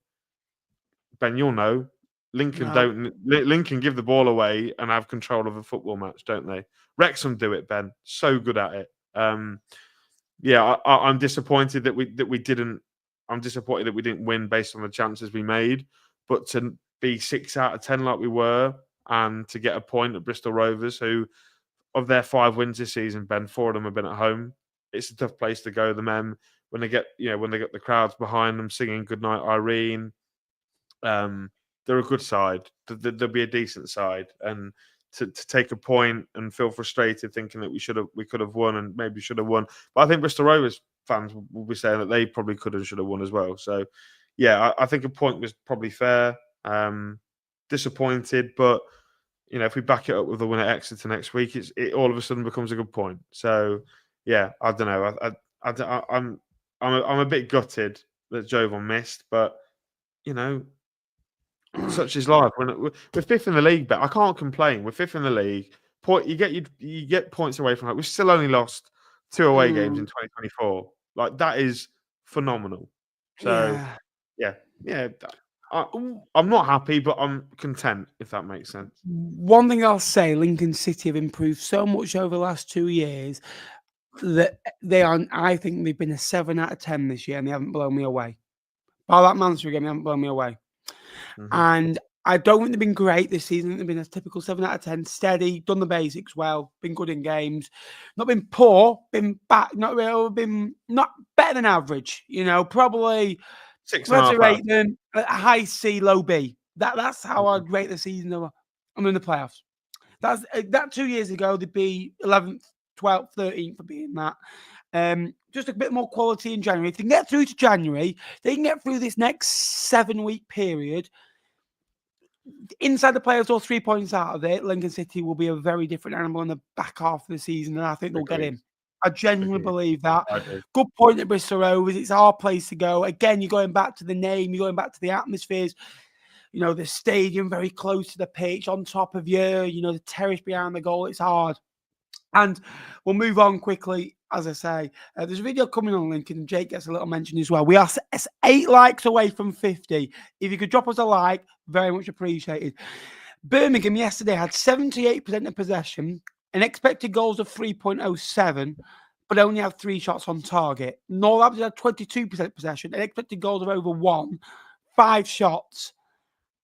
[SPEAKER 2] Ben, you'll know. Lincoln give the ball away and have control of a football match, don't they? Wrexham do it, Ben. So good at it. I'm disappointed that we didn't. I'm disappointed that we didn't win based on the chances we made. But to be 6 out of 10 like we were, and to get a point at Bristol Rovers, who of their 5 wins this season, Ben, 4 of them have been at home. It's a tough place to go. The men when they get the crowds behind them singing "Goodnight, Irene." They're a good side. They'll be a decent side, and to take a point and feel frustrated thinking that we could have won and maybe should have won. But I think Bristol Rovers fans will be saying that they probably could and should have won as well. So, yeah, I think a point was probably fair. Disappointed, but if we back it up with a win at Exeter next week, it all of a sudden becomes a good point. So, yeah, I don't know. I'm a bit gutted that Jovan missed, but such is life. We're 5th in the league, but I can't complain. We're 5th in the league. You get points away from that. We've still only lost 2 away games in 2024. Like, that is phenomenal. So yeah. I'm not happy, but I'm content, if that makes sense.
[SPEAKER 1] One thing I'll say, Lincoln City have improved so much over the last 2 years that I think they've been a 7 out of 10 this year, and they haven't blown me away. By that Mansfield game, they haven't blown me away. Mm-hmm. And I don't think they've been great this season. They've been a typical 7 out of 10, steady, done the basics well, been good in games, not been poor, been back, not better than average. Probably
[SPEAKER 2] 6.5.
[SPEAKER 1] rate them a high C, low B. That's how I'd rate the season. I'm in the playoffs. That 2 years ago, they'd be 11th, 12th, 13th for being that. Just a bit more quality in January. If they can get through to January, they can get through this next 7-week period. Inside the playoffs or 3 points out of it, Lincoln City will be a very different animal in the back half of the season, and I think they'll get in. I genuinely believe that. Good point at Bristol Rovers. It's our place to go. Again, you're going back to the name, you're going back to the atmospheres. The stadium very close to the pitch, on top of you, the terrace behind the goal. It's hard. And we'll move on quickly. As I say, there's a video coming on Lincoln, and Jake gets a little mention as well. We are 8 likes away from 50. If you could drop us a like, very much appreciated. Birmingham yesterday had 78% of possession, an expected goals of 3.07, but only had 3 shots on target. Northampton had 22% possession, an expected goals of over 1, 5 shots,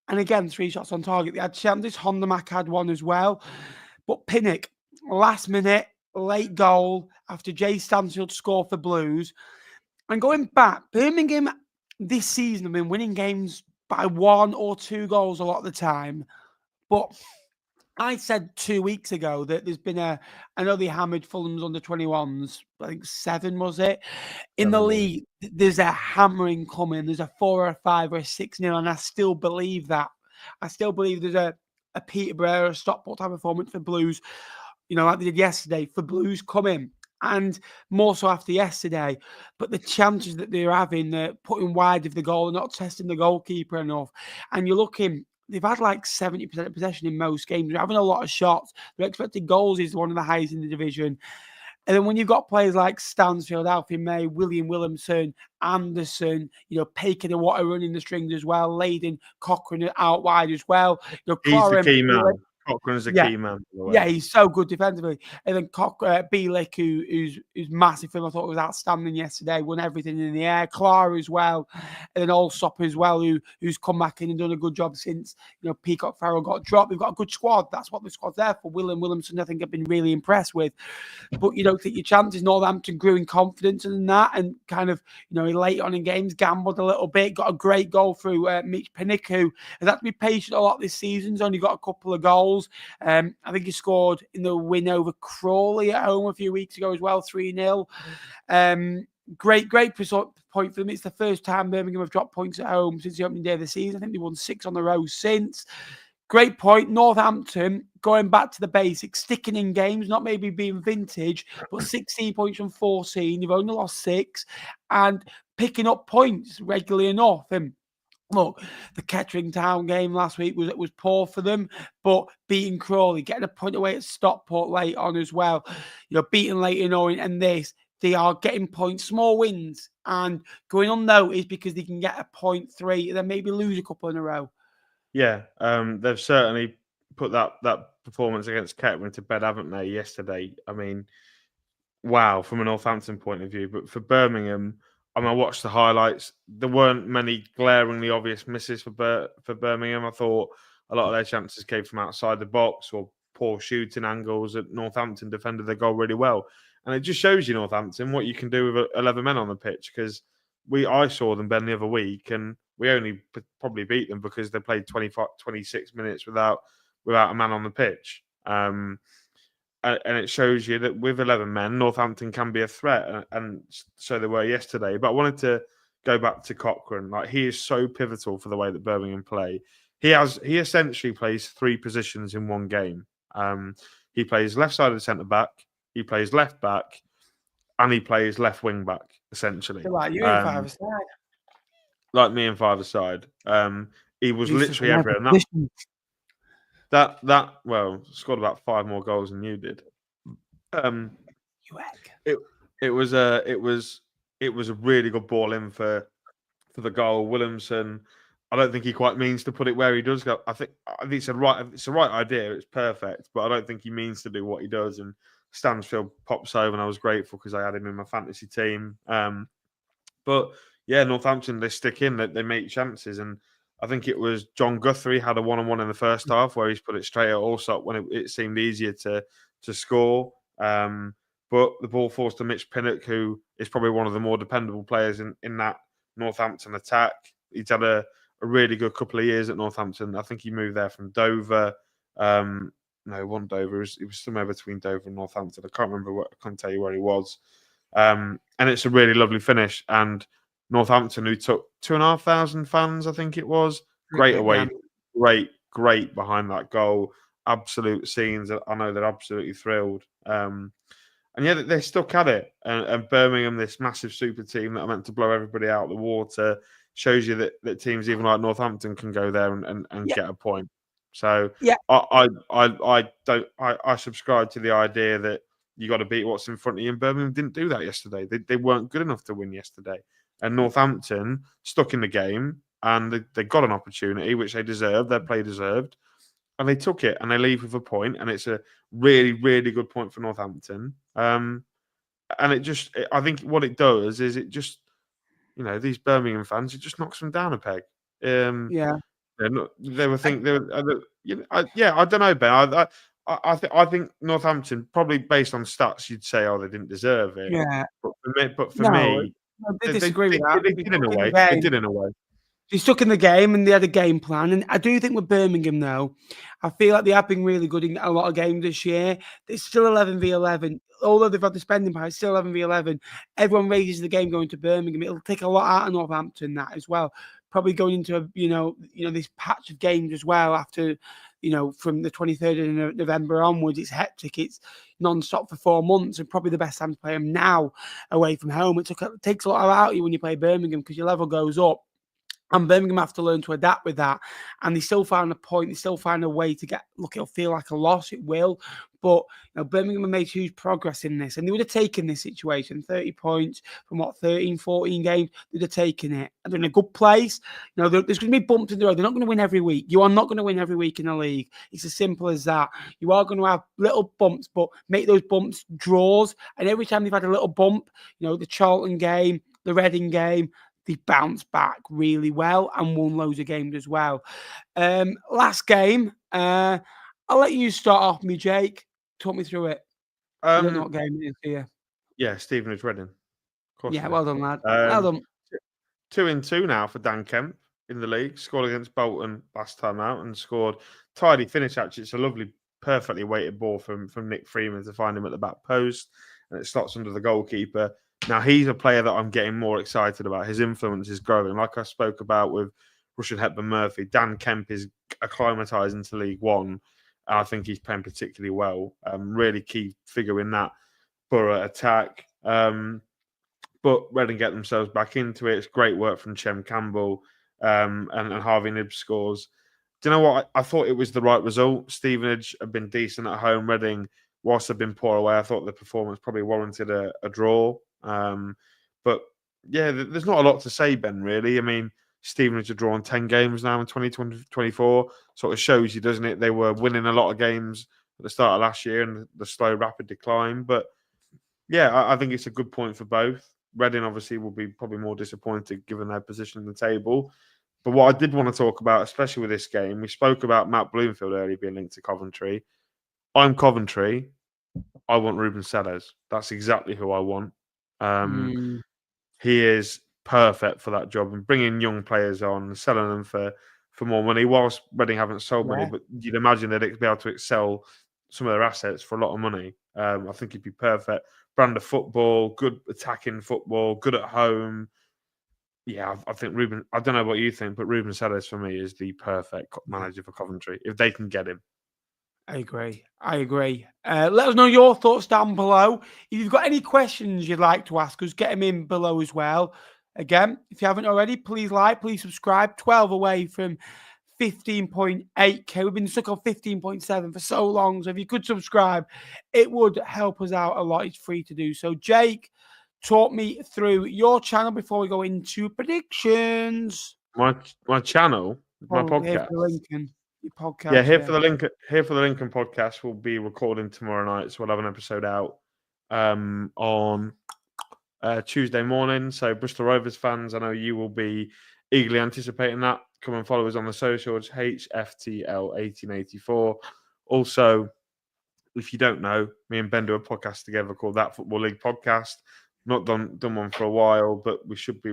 [SPEAKER 1] and again 3 shots on target. They had chances. Honda Mac had 1 as well, but Pinnock, last minute, late goal after Jay Stansfield scored for Blues. And going back, Birmingham this season have been winning games by 1 or 2 goals a lot of the time. But I said 2 weeks ago that there's been I know they hammered Fulham's under 21s, I think 7 was it? In the league, there's a hammering coming. There's a 4 or a 5 or a 6-0, and I still believe that. I still believe there's a Peterborough or a Stockport type performance for Blues, like they did yesterday, for Blues coming, and more so after yesterday. But the chances that they're having, putting wide of the goal and not testing the goalkeeper enough. And you're looking, they've had like 70% of possession in most games. They're having a lot of shots. Their expected goals is one of the highest in the division. And then when you've got players like Stansfield, Alfie May, William Williamson, Anderson, Pakin and Water running the strings as well, Leyden, Cochrane out wide as well.
[SPEAKER 2] He's the key man. Cochrane's a key man.
[SPEAKER 1] Yeah, he's so good defensively. And then Bielik, who's massive for him, I thought was outstanding yesterday, won everything in the air. Clara as well. And then Allsop as well, who's come back in and done a good job since, Peacock Farrell got dropped. We've got a good squad. That's what the squad's there for. William Williamson, I think I've been really impressed with. But you don't think your chances. Northampton grew in confidence in that, and kind of, late on in games, gambled a little bit, got a great goal through Mitch Pinnock, who has had to be patient a lot this season. He's only got a couple of goals. I think he scored in the win over Crawley at home a few weeks ago as well, 3-0. Great point for them. It's the first time Birmingham have dropped points at home since the opening day of the season. I think they won 6 on the row since. Great point. Northampton going back to the basics, sticking in games, not maybe being vintage, but 16 points from 14. You've only lost 6 and picking up points regularly enough. And look, the Kettering Town game last week was poor for them, but beating Crawley, getting a point away at Stockport late on as well, beating Leighton Orient, and they are getting points, small wins, and going unnoticed because they can get a 0.3 and then maybe lose a couple in a row.
[SPEAKER 2] Yeah, they've certainly put that performance against Kettering to bed, haven't they, yesterday? I mean, wow, from a Northampton point of view. But for Birmingham, I watched the highlights. There weren't many glaringly obvious misses for Birmingham. I thought a lot of their chances came from outside the box or poor shooting angles. That Northampton defended their goal really well. And it just shows you, Northampton, what you can do with 11 men on the pitch, because I saw them, Ben, the other week, and we only probably beat them because they played 26 minutes without a man on the pitch. And it shows you that with 11 men, Northampton can be a threat, and so they were yesterday. But I wanted to go back to Cochrane. Like, he is so pivotal for the way that Birmingham play. He essentially plays 3 positions in one game. He plays left side of the centre back, he plays left back, and he plays left wing back. Essentially,
[SPEAKER 1] like you in 5-a-side,
[SPEAKER 2] like me in 5-a-side. He was literally everywhere. And that scored about 5 more goals than you did. It was a really good ball in for the goal. Williamson, I don't think he quite means to put it where he does. I think it's the right idea. It's perfect, but I don't think he means to do what he does. And Stansfield pops over, and I was grateful because I had him in my fantasy team. But yeah, Northampton, they stick in, they make chances, and I think it was John Guthrie had a 1-on-1 in the first half where he's put it straight at Allsop when it seemed easier to score. But the ball falls to Mitch Pinnock, who is probably one of the more dependable players in that Northampton attack. He's had a a really good couple of years at Northampton. I think he moved there from Dover. No, one Dover. It was somewhere between Dover and Northampton. I can't remember. I can't tell you where he was. And it's a really lovely finish. And Northampton, who took 2,500 fans, I think it was. Great away, great behind that goal. Absolute scenes. I know they're absolutely thrilled. And yeah, they're stuck at it. And Birmingham, this massive super team that are meant to blow everybody out of the water, shows you that teams even like Northampton can go there and get a point. So I subscribe to the idea that you got to beat what's in front of you. And Birmingham didn't do that yesterday. They weren't good enough to win yesterday. And Northampton stuck in the game, and they got an opportunity which they deserved. Their play deserved. And they took it, and they leave with a point, and it's a really, really good point for Northampton. And I think what it does is it just, these Birmingham fans, it just knocks them down a peg. I don't know, Ben. I think Northampton, probably based on stats, you'd say, they didn't deserve it.
[SPEAKER 1] Yeah.
[SPEAKER 2] But for me,
[SPEAKER 1] I disagree with that.
[SPEAKER 2] They did in a way. They did in a way.
[SPEAKER 1] They stuck in the game and they had a game plan. And I do think with Birmingham, though, I feel like they have been really good in a lot of games this year. It's still 11v11. Although they've had the spending power, it's still 11v11. Everyone raises the game going to Birmingham. It'll take a lot out of Northampton, that as well. Probably going into, this patch of games as well after, from the 23rd of November onwards. It's hectic. It's non-stop for 4 months, and probably the best time to play them now away from home. It takes a lot out of you when you play Birmingham because your level goes up. And Birmingham have to learn to adapt with that. And they still found a point. They still find a way to it'll feel like a loss. It will. But Birmingham have made huge progress in this. And they would have taken this situation, 30 points from 13, 14 games. They'd have taken it. And they're in a good place. There's going to be bumps in the road. They're not going to win every week. You are not going to win every week in the league. It's as simple as that. You are going to have little bumps, but make those bumps draws. And every time they've had a little bump, the Charlton game, the Reading game, they bounced back really well and won loads of games as well. Last game, I'll let you start off, me, Jake. Talk me through it. I don't know what game it is, do you?
[SPEAKER 2] Yeah, Stevenage Reading.
[SPEAKER 1] Yeah, well done, lad. Well done.
[SPEAKER 2] 2-2 now for Dan Kemp in the league. Scored against Bolton last time out and scored tidy finish, actually. It's a lovely, perfectly weighted ball from Nick Freeman to find him at the back post, and it slots under the goalkeeper. Now, he's a player that I'm getting more excited about. His influence is growing. Like I spoke about with Russian Hepburn Murphy, Dan Kemp is acclimatising to League One. And I think he's playing particularly well. Really key figure in that Borough attack. But Reading get themselves back into it. It's great work from Chem Campbell and Harvey Nibb scores. Do you know what? I thought it was the right result. Stevenage have been decent at home. Reading, whilst they've been poor away, I thought the performance probably warranted a draw. But yeah, there's not a lot to say, Ben, really. I mean, Stevenage have drawn 10 games now in 2024. Sort of shows you, doesn't it? They were winning a lot of games at the start of last year and the slow, rapid decline. But yeah, I think it's a good point for both. Reading obviously will be probably more disappointed given their position in the table. But what I did want to talk about, especially with this game, we spoke about Matt Bloomfield earlier being linked to Coventry. I'm Coventry. I want Ruben Sellers. That's exactly who I want. He is perfect for that job, and bringing young players on, selling them for more money. Whilst Reading haven't sold money, but you'd imagine that it'd be able to excel some of their assets for a lot of money. I think he'd be perfect. Brand of football, good attacking football, good at home. Yeah, I think Ruben. I don't know what you think, but Ruben Sellers for me is the perfect manager for Coventry if they can get him.
[SPEAKER 1] I agree. Let us know your thoughts down below. If you've got any questions you'd like to ask us, get them in below as well. Again, if you haven't already, please like, please subscribe. 12 away from 15.8k. We've been stuck on 15.7 for so long. So if you could subscribe, it would help us out a lot. It's free to do. So Jake, talk me through your channel before we go into predictions.
[SPEAKER 2] My channel, my podcast.
[SPEAKER 1] Podcast,
[SPEAKER 2] yeah, here for the Lincoln podcast. We'll be recording tomorrow night, so we'll have an episode out on Tuesday morning. So Bristol Rovers fans, I know you will be eagerly anticipating that. Come and follow us on the socials, HFTL1884. Also, if you don't know, me and Ben do a podcast together called That Football League Podcast. Not done one for a while, but we should be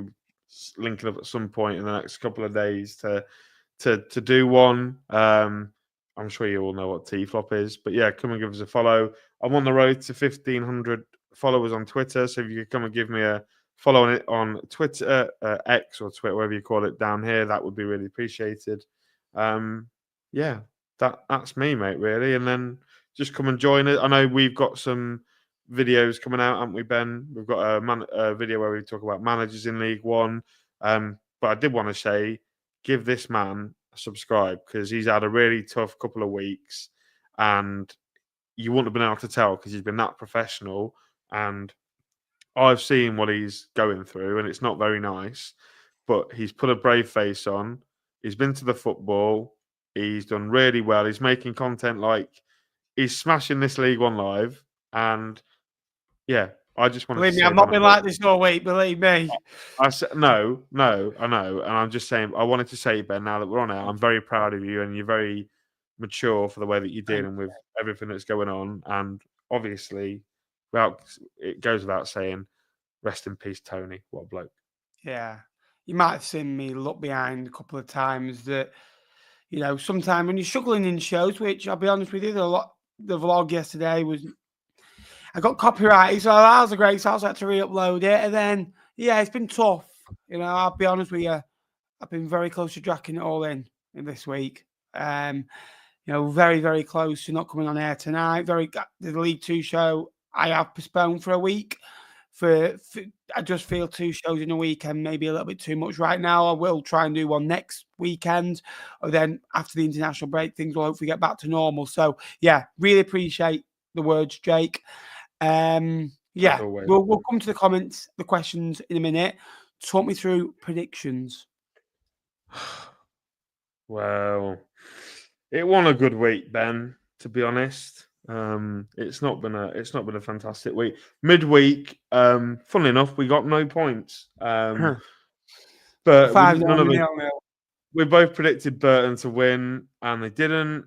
[SPEAKER 2] linking up at some point in the next couple of days to do one. I'm sure you all know what T-Flop is, but yeah, come and give us a follow. I'm on the road to 1,500 followers on Twitter, so if you could come and give me a follow on it on Twitter, X or Twitter, whatever you call it down here, that would be really appreciated. Yeah, that's me, mate, really. And then just come and join it. I know we've got some videos coming out, haven't we, Ben? We've got a video where we talk about managers in League One. But I did want to say, give this man a subscribe because he's had a really tough couple of weeks and you wouldn't have been able to tell because he's been that professional. And I've seen what he's going through and it's not very nice, but he's put a brave face on. He's been to the football. He's done really well. He's making content like he's smashing this League One live. And yeah, I just want to
[SPEAKER 1] believe me,
[SPEAKER 2] say
[SPEAKER 1] I've not been like this all week. Believe me.
[SPEAKER 2] I said no, I know, and I'm just saying. I wanted to say, Ben, now that we're on it, I'm very proud of you, and you're very mature for the way that you're dealing with everything that's going on. And obviously, well, it goes without saying, rest in peace, Tony. What a bloke.
[SPEAKER 1] Yeah, you might have seen me look behind a couple of times. That sometimes when you're struggling in shows, which I'll be honest with you, the vlog yesterday was. I got copyrighted, so that was a great start. I had to re-upload it, and then it's been tough. I'll be honest with you, I've been very close to dragging it all in this week. Very, very close to not coming on air tonight. The League Two show I have postponed for a week. I just feel 2 shows in a weekend maybe a little bit too much right now. I will try and do one next weekend, or then after the international break, things will hopefully get back to normal. So yeah, really appreciate the words, Jake. We'll come to the comments, the questions in a minute. Talk me through predictions.
[SPEAKER 2] Well, it won a good week, Ben. To be honest, it's not been a fantastic week. Midweek, funnily enough, we got no points. But we both predicted Burton to win, and they didn't.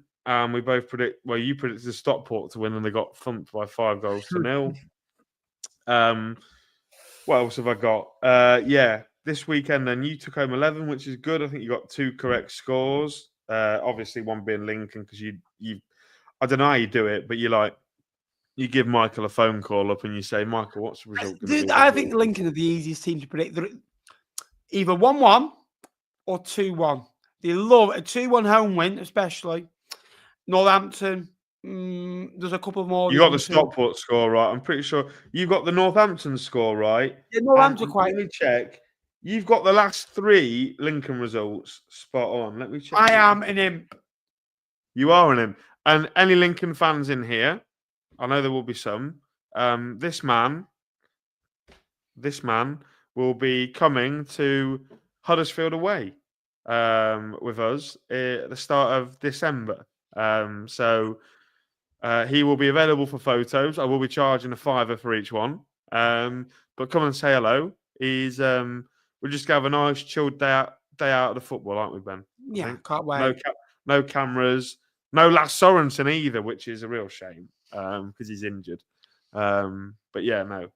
[SPEAKER 2] We both you predicted Stockport to win, and they got thumped by 5-0. What else have I got? This weekend, then you took home 11, which is good. I think you got 2 correct scores. Obviously, one being Lincoln because you I don't know how you do it, but you give Michael a phone call up and you say, Michael, what's the result?
[SPEAKER 1] I think Lincoln are the easiest team to predict. They're either 1-1 or 2-1. They love a 2-1 home win, especially. Northampton, there's a couple more.
[SPEAKER 2] You got the Stockport score right. I'm pretty sure you got the Northampton score right.
[SPEAKER 1] Yeah, Northampton quite.
[SPEAKER 2] Let me check. You've got the last 3 Lincoln results spot on. Let me check.
[SPEAKER 1] I am an imp.
[SPEAKER 2] You are an imp. And any Lincoln fans in here, I know there will be some. This man will be coming to Huddersfield away with us at the start of December. So he will be available for photos. I will be charging a £5 for each one. But come and say hello. We're just going to have a nice chilled day out of the football, aren't we, Ben?
[SPEAKER 1] Yeah, can't wait.
[SPEAKER 2] No cameras. No Lars Sorensen either, which is a real shame because he's injured. But yeah, no.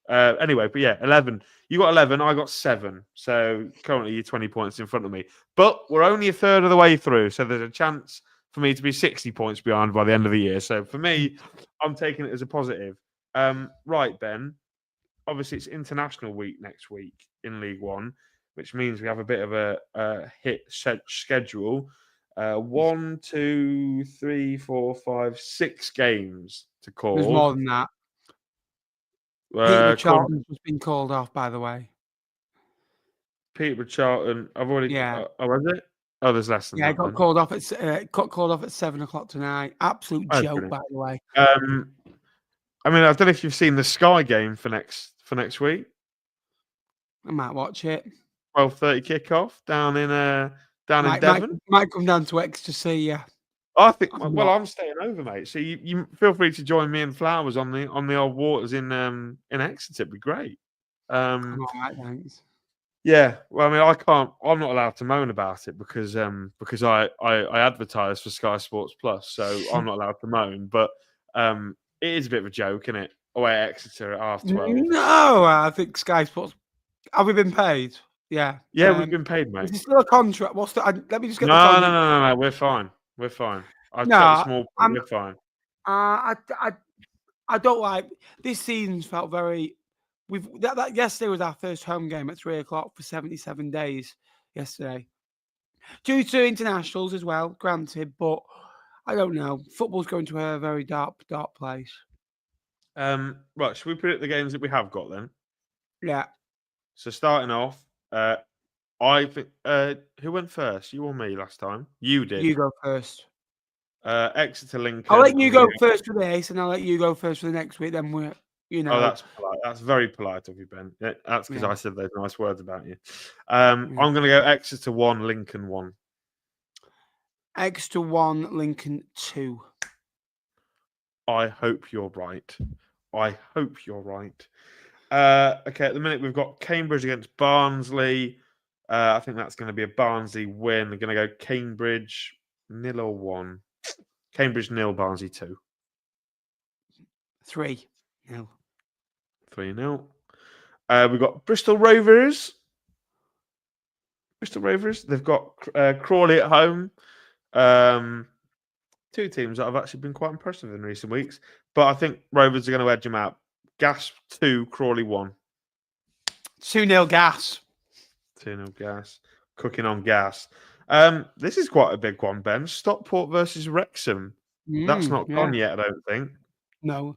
[SPEAKER 2] Anyway, but yeah, 11. You got 11, I got 7. So currently you're 20 points in front of me. But we're only a third of the way through. So there's a chance for me to be 60 points behind by the end of the year. So for me, I'm taking it as a positive. Right, Ben. Obviously, it's international week next week in League One, which means we have a bit of a hit schedule. 1, 2, 3, 4, 5, 6 games to call.
[SPEAKER 1] There's more than that. Peterborough Charlton's just been called off, by the way.
[SPEAKER 2] Peterborough Charlton, I've already.
[SPEAKER 1] Yeah.
[SPEAKER 2] Was it? Oh, there's less than that.
[SPEAKER 1] Yeah, got called off at 7:00 tonight. Absolute joke, by the way.
[SPEAKER 2] I mean, I don't know if you've seen the Sky game for next week.
[SPEAKER 1] I might watch it.
[SPEAKER 2] 12:30 kickoff down in Devon.
[SPEAKER 1] Might come down to Exeter to see you.
[SPEAKER 2] I think. I'm staying over, mate. So you feel free to join me and Flowers on the old waters in Exeter. It'd be great.
[SPEAKER 1] All right, thanks.
[SPEAKER 2] Yeah, well, I mean, I'm not allowed to moan about it because I advertise for Sky Sports Plus, so I'm not allowed to moan. But it is a bit of a joke, isn't it? Away at Exeter at 12:30.
[SPEAKER 1] No, I think Sky Sports Have we been paid? Yeah.
[SPEAKER 2] Yeah, we've been paid,
[SPEAKER 1] Is
[SPEAKER 2] mate.
[SPEAKER 1] there still a contract? Let me just get the
[SPEAKER 2] No,
[SPEAKER 1] contract.
[SPEAKER 2] no. We're fine. We're fine. I checked
[SPEAKER 1] No,
[SPEAKER 2] this morning.
[SPEAKER 1] I'm.
[SPEAKER 2] We're fine.
[SPEAKER 1] I don't like this season's felt very. That yesterday was our first home game at 3:00 for 77 days. Yesterday, due to internationals as well, granted, but I don't know. Football's going to a very dark place.
[SPEAKER 2] Right, should we predict the games that we have got then?
[SPEAKER 1] Yeah.
[SPEAKER 2] So starting off, I think who went first? You or me last time? You did.
[SPEAKER 1] You go first.
[SPEAKER 2] Exeter Lincoln.
[SPEAKER 1] I'll let you go first for this, and I'll let you go first for the next week. Then we're,
[SPEAKER 2] Oh, that's polite. That's very polite of you, Ben. Yeah, that's because I said those nice words about you. I'm going to go Exeter 1, Lincoln 1.
[SPEAKER 1] Exeter 1, Lincoln 2.
[SPEAKER 2] I hope you're right. I hope you're right. Okay, at the minute we've got Cambridge against Barnsley. I think that's going to be a Barnsley win. We're going to go Cambridge 0 or 1. Cambridge 0, Barnsley 2.
[SPEAKER 1] 3-0.
[SPEAKER 2] 3-0. We've got Bristol Rovers. They've got Crawley at home. Two teams that I've actually been quite impressed with in recent weeks. But I think Rovers are going to edge them out. Gas 2, Crawley 1.
[SPEAKER 1] 2-0 Gas.
[SPEAKER 2] 2-0 Gas. Cooking on gas. This is quite a big one, Ben. Stockport versus Wrexham. That's not gone yet, I don't think.
[SPEAKER 1] No.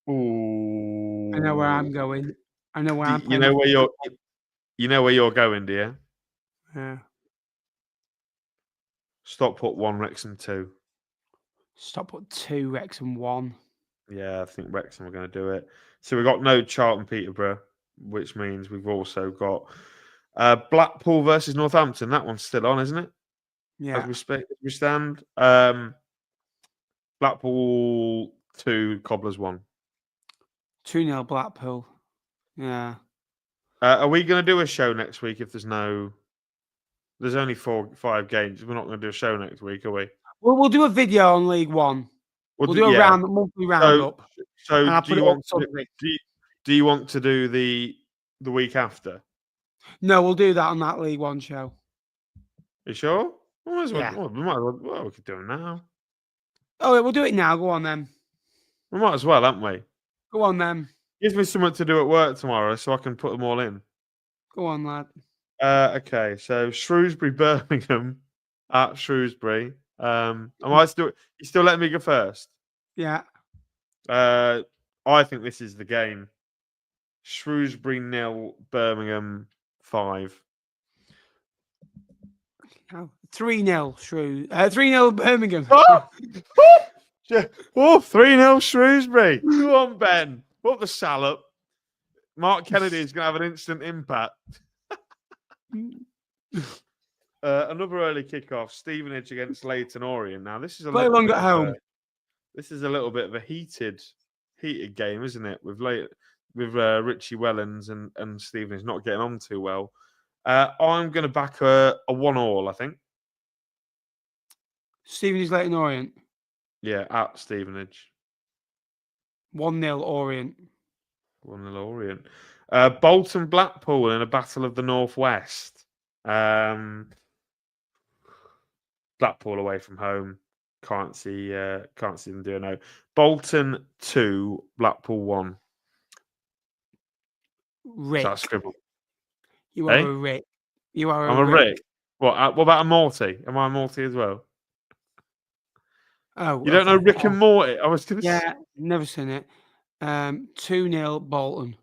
[SPEAKER 2] Ooh.
[SPEAKER 1] I know where I'm going. I know where I'm
[SPEAKER 2] You know where you're going, do you?
[SPEAKER 1] Yeah.
[SPEAKER 2] Stockport 1, Wrexham 2.
[SPEAKER 1] Stockport 2, Wrexham 1.
[SPEAKER 2] Yeah, I think Wrexham are going to do it. So we've got no Charlton Peterborough, which means we've also got Blackpool versus Northampton. That one's still on, isn't it?
[SPEAKER 1] Yeah.
[SPEAKER 2] As we stand. Blackpool 2, Cobblers 1.
[SPEAKER 1] 2-0 Blackpool. Yeah.
[SPEAKER 2] Are we going to do a show next week if there's only 4-5 games? We're not going to do a show next week, are we?
[SPEAKER 1] We'll do a video on League One. We'll do a monthly roundup.
[SPEAKER 2] So do you want to do the week after?
[SPEAKER 1] No, we'll do that on that League One show.
[SPEAKER 2] You sure? We might as well.
[SPEAKER 1] Yeah.
[SPEAKER 2] Well, we could do it now.
[SPEAKER 1] Oh, yeah, we'll do it now. Go on then.
[SPEAKER 2] We might as well, haven't we?
[SPEAKER 1] Go on then.
[SPEAKER 2] Gives me something to do at work tomorrow, so I can put them all in.
[SPEAKER 1] Go on, lad.
[SPEAKER 2] Okay, so Shrewsbury, Birmingham at Shrewsbury. Am I still? You still letting me go first?
[SPEAKER 1] Yeah.
[SPEAKER 2] I think this is the game. Shrewsbury 0, Birmingham 5.
[SPEAKER 1] 3-0 Shrew. 3-0 Birmingham.
[SPEAKER 2] Oh! 3-0 Shrewsbury. Go on, Ben. Put the salop. Mark Kennedy is going to have an instant impact. Another early kickoff. Stevenage against Leyton Orient. Now, this is a little bit
[SPEAKER 1] at home.
[SPEAKER 2] This is a little bit of a heated game, isn't it? With Richie Wellens and Stevenage not getting on too well. I'm going to back a 1-1, I think.
[SPEAKER 1] Stevenage, Leyton Orient.
[SPEAKER 2] Yeah, at Stevenage.
[SPEAKER 1] 1-0 Orient.
[SPEAKER 2] 1-0 Orient. Bolton Blackpool in a battle of the Northwest. Blackpool away from home. Can't see them doing no. Bolton 2, Blackpool 1.
[SPEAKER 1] Rick.
[SPEAKER 2] That's scribble.
[SPEAKER 1] You are a Rick.
[SPEAKER 2] I'm a Rick. What about a Morty? Am I a Morty as well?
[SPEAKER 1] Oh,
[SPEAKER 2] you don't know Rick and Morty? I was going to say.
[SPEAKER 1] Never seen it. 2-0 Bolton.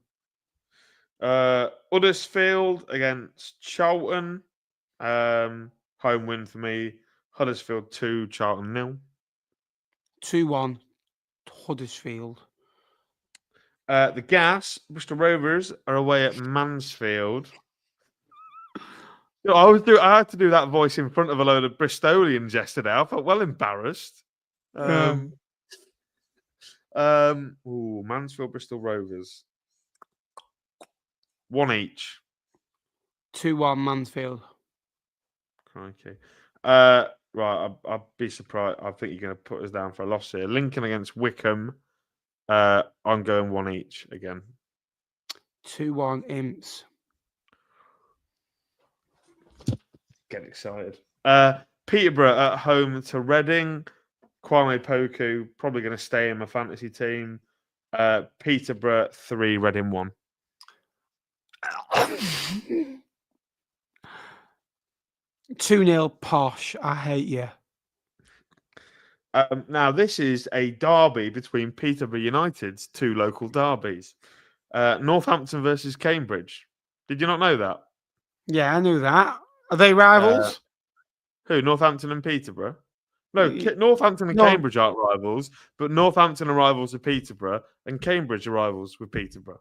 [SPEAKER 2] Huddersfield against Charlton. Home win for me. Huddersfield 2, Charlton 0.
[SPEAKER 1] 2-1 Huddersfield.
[SPEAKER 2] The Gas, Bristol Rovers are away at Mansfield. I had to do that voice in front of a load of Bristolians yesterday. I felt well embarrassed. Mansfield, Bristol Rovers. 1 each.
[SPEAKER 1] 2-1 Mansfield.
[SPEAKER 2] Okay. Right, I'd be surprised. I think you're going to put us down for a loss here. Lincoln against Wycombe. I'm going 1 each again.
[SPEAKER 1] 2-1 Imps.
[SPEAKER 2] Get excited. Peterborough at home to Reading. Kwame Poku probably going to stay in my fantasy team. Peterborough 3, Reading 1.
[SPEAKER 1] 2-0 Posh. I hate you.
[SPEAKER 2] Now, this is a derby between Peterborough United's two local derbies. Northampton versus Cambridge. Did you not know that?
[SPEAKER 1] Yeah, I knew that. Are they rivals?
[SPEAKER 2] Who? Northampton and Peterborough? No, Northampton and
[SPEAKER 1] No.
[SPEAKER 2] Cambridge aren't rivals, but Northampton are rivals with Peterborough and Cambridge are rivals with Peterborough.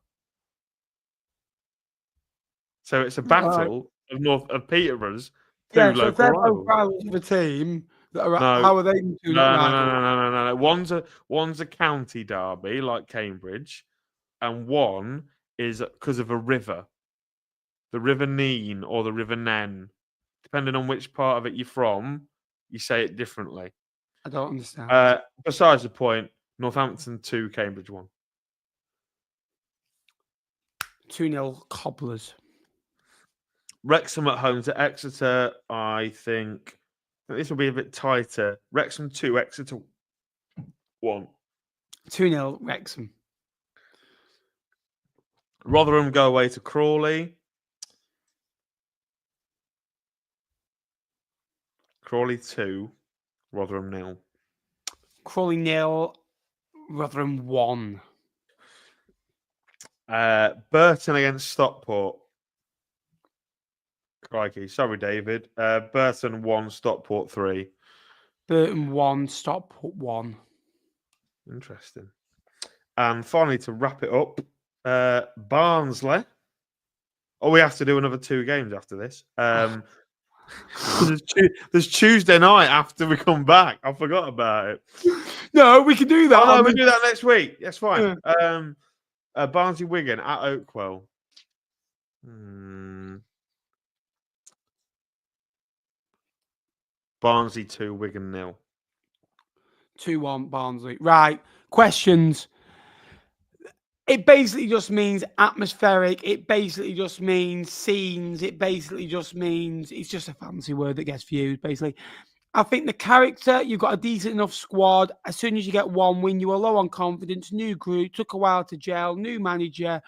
[SPEAKER 2] So it's a battle of Peterborough's two
[SPEAKER 1] Yeah,
[SPEAKER 2] local
[SPEAKER 1] so if they're
[SPEAKER 2] rivals.
[SPEAKER 1] both rivals of a team, that are,
[SPEAKER 2] No.
[SPEAKER 1] how are they two not rivals?
[SPEAKER 2] No. One's a county derby like Cambridge, and one is because of a river. The River Nene or the River Nen. Depending on which part of it you're from, you say it differently.
[SPEAKER 1] I don't understand.
[SPEAKER 2] Besides the point, Northampton 2, Cambridge 1.
[SPEAKER 1] 2-0 Cobblers.
[SPEAKER 2] Wrexham at home to Exeter. I think this will be a bit tighter. Wrexham 2, Exeter 1.
[SPEAKER 1] 2-0 Wrexham.
[SPEAKER 2] Rotherham go away to Crawley. Crawley 2, Rotherham 0.
[SPEAKER 1] Crawley 0, Rotherham 1.
[SPEAKER 2] Burton against Stockport. Crikey. Sorry, David. Burton 1, Stockport 3.
[SPEAKER 1] Burton 1, Stockport 1.
[SPEAKER 2] Interesting. And finally, to wrap it up, Barnsley. Oh, we have to do another 2 games after this. There's Tuesday night after we come back. I forgot about it.
[SPEAKER 1] No, we can do that.
[SPEAKER 2] Oh, no, we do that next week. That's fine. Yeah. Barnsley Wigan at Oakwell. Barnsley 2, Wigan 0.
[SPEAKER 1] 2-1 Barnsley. Right. Questions. It basically just means atmospheric. It basically just means scenes. It basically just means it's just a fancy word that gets used, basically. I think the character, you've got a decent enough squad. As soon as you get one win, you are low on confidence. New group, took a while to gel, new manager,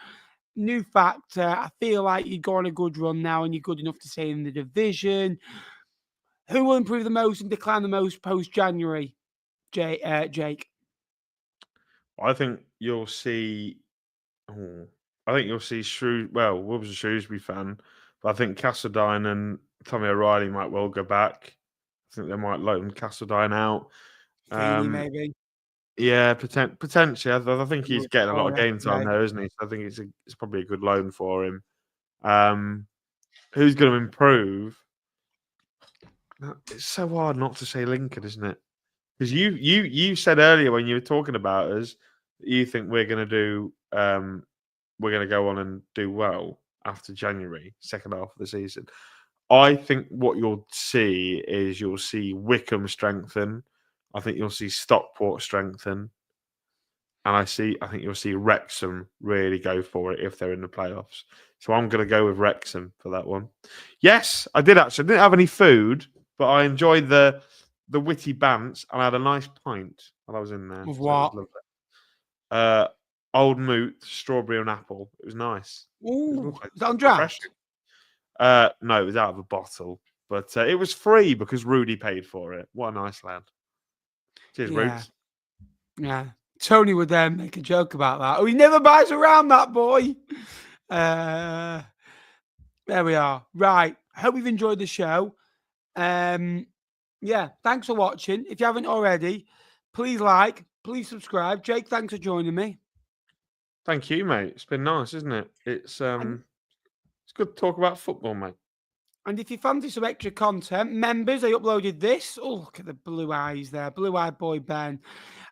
[SPEAKER 1] new factor. I feel like you've got on a good run now and you're good enough to stay in the division. Who will improve the most and decline the most post-January, Jake?
[SPEAKER 2] I think you'll see... I think you'll see Wolves a Shrewsbury fan, but I think Castledine and Tommy O'Reilly might well go back. I think they might loan Castledine out.
[SPEAKER 1] Maybe.
[SPEAKER 2] Yeah, potentially. I think he's getting a lot of game time there, isn't he? So I think it's probably a good loan for him. Who's going to improve? It's so hard not to say Lincoln, isn't it? Because you said earlier when you were talking about us, you think we're going to do we're going to go on and do well after January, second half of the season. I think what you'll see is you'll see Wycombe strengthen. I think you'll see Stockport strengthen. And I think you'll see Wrexham really go for it if they're in the playoffs. So I'm going to go with Wrexham for that one. Yes, I did actually. I didn't have any food, but I enjoyed the witty bants and I had a nice pint while I was in there.
[SPEAKER 1] Of what?
[SPEAKER 2] Old Moot, strawberry and apple. It was nice.
[SPEAKER 1] Ooh, is that on draft?
[SPEAKER 2] No, it was out of a bottle. But it was free because Rudy paid for it. What a nice lad. Cheers, Roots.
[SPEAKER 1] Yeah. Tony would then make a joke about that. Oh, he never buys around that boy. There we are. Right. Hope you've enjoyed the show. Yeah, thanks for watching. If you haven't already, please like, please subscribe. Jake, thanks for joining me.
[SPEAKER 2] Thank you, mate. It's been nice, isn't it? It's good to talk about football, mate.
[SPEAKER 1] And if you fancy some extra content, members, I uploaded this. Oh, look at the blue eyes there. Blue-eyed boy Ben.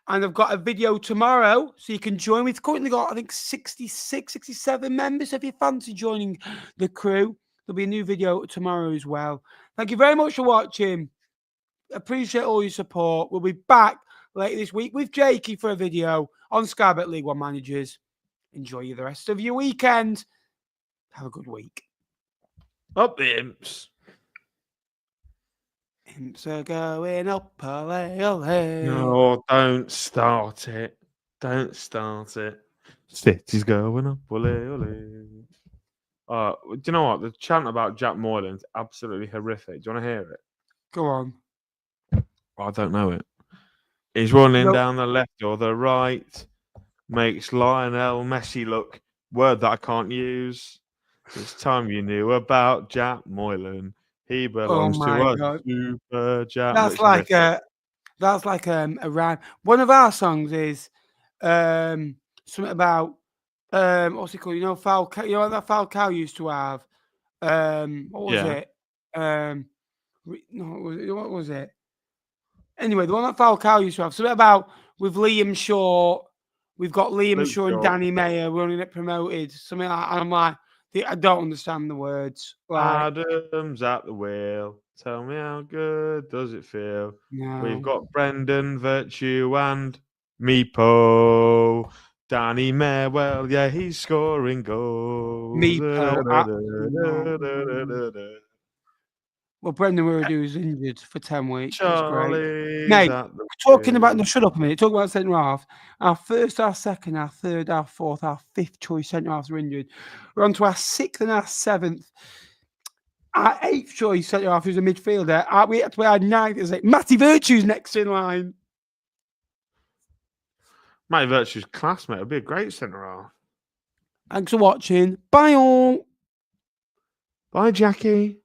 [SPEAKER 1] And I've got a video tomorrow, so you can join me. It's currently got, I think, 66, 67 members. So if you fancy joining the crew, there'll be a new video tomorrow as well. Thank you very much for watching. Appreciate all your support. We'll be back later this week with Jakey for a video on Sky Bet League One Managers. Enjoy the rest of your weekend. Have a good week.
[SPEAKER 2] Up the imps.
[SPEAKER 1] Imps are going up, ole, ole.
[SPEAKER 2] No, don't start it. Don't start it. City's going up, ole, ole. Do you know what? The chant about Jack Moylan's absolutely horrific. Do you want to hear it?
[SPEAKER 1] Go on.
[SPEAKER 2] I don't know it. He's running
[SPEAKER 1] Nope.
[SPEAKER 2] down the left or the right. Makes Lionel Messi look. Word that I can't use. It's time you knew about Jack Moylan. He belongs to
[SPEAKER 1] my
[SPEAKER 2] us.
[SPEAKER 1] God.
[SPEAKER 2] Super Jack.
[SPEAKER 1] That's like a rhyme. One of our songs is something about what's it called? You know, Falcao. You know what that Falcao used to have? What was it? What was it? Anyway, the one that Falcao used to have. Something about with Liam Shaw. We've got Liam Shaw and Danny Mayer running it promoted. Something like that. And I'm like, I don't understand the words. Like,
[SPEAKER 2] Adam's at the wheel. Tell me how good does it feel?
[SPEAKER 1] no.
[SPEAKER 2] We've got Brendan, Virtue, and Meepo. Danny Mayer, well, yeah, he's scoring goals.
[SPEAKER 1] Well, Brendan Wiradu was injured for 10 weeks.
[SPEAKER 2] Charlie's
[SPEAKER 1] Mate,
[SPEAKER 2] at the
[SPEAKER 1] talking about,
[SPEAKER 2] wheel.
[SPEAKER 1] no, shut up a minute. Talking about centre half. Our first, our second, our third, our fourth, our fifth choice centre halves are injured. We're on to our sixth and our seventh. Our eighth choice centre half is a midfielder. We had to play our ninth. It's like Matty Virtue's next in line.
[SPEAKER 2] Matty Virtue's classmate would be a great centre half.
[SPEAKER 1] Thanks for watching. Bye all.
[SPEAKER 2] Bye, Jackie.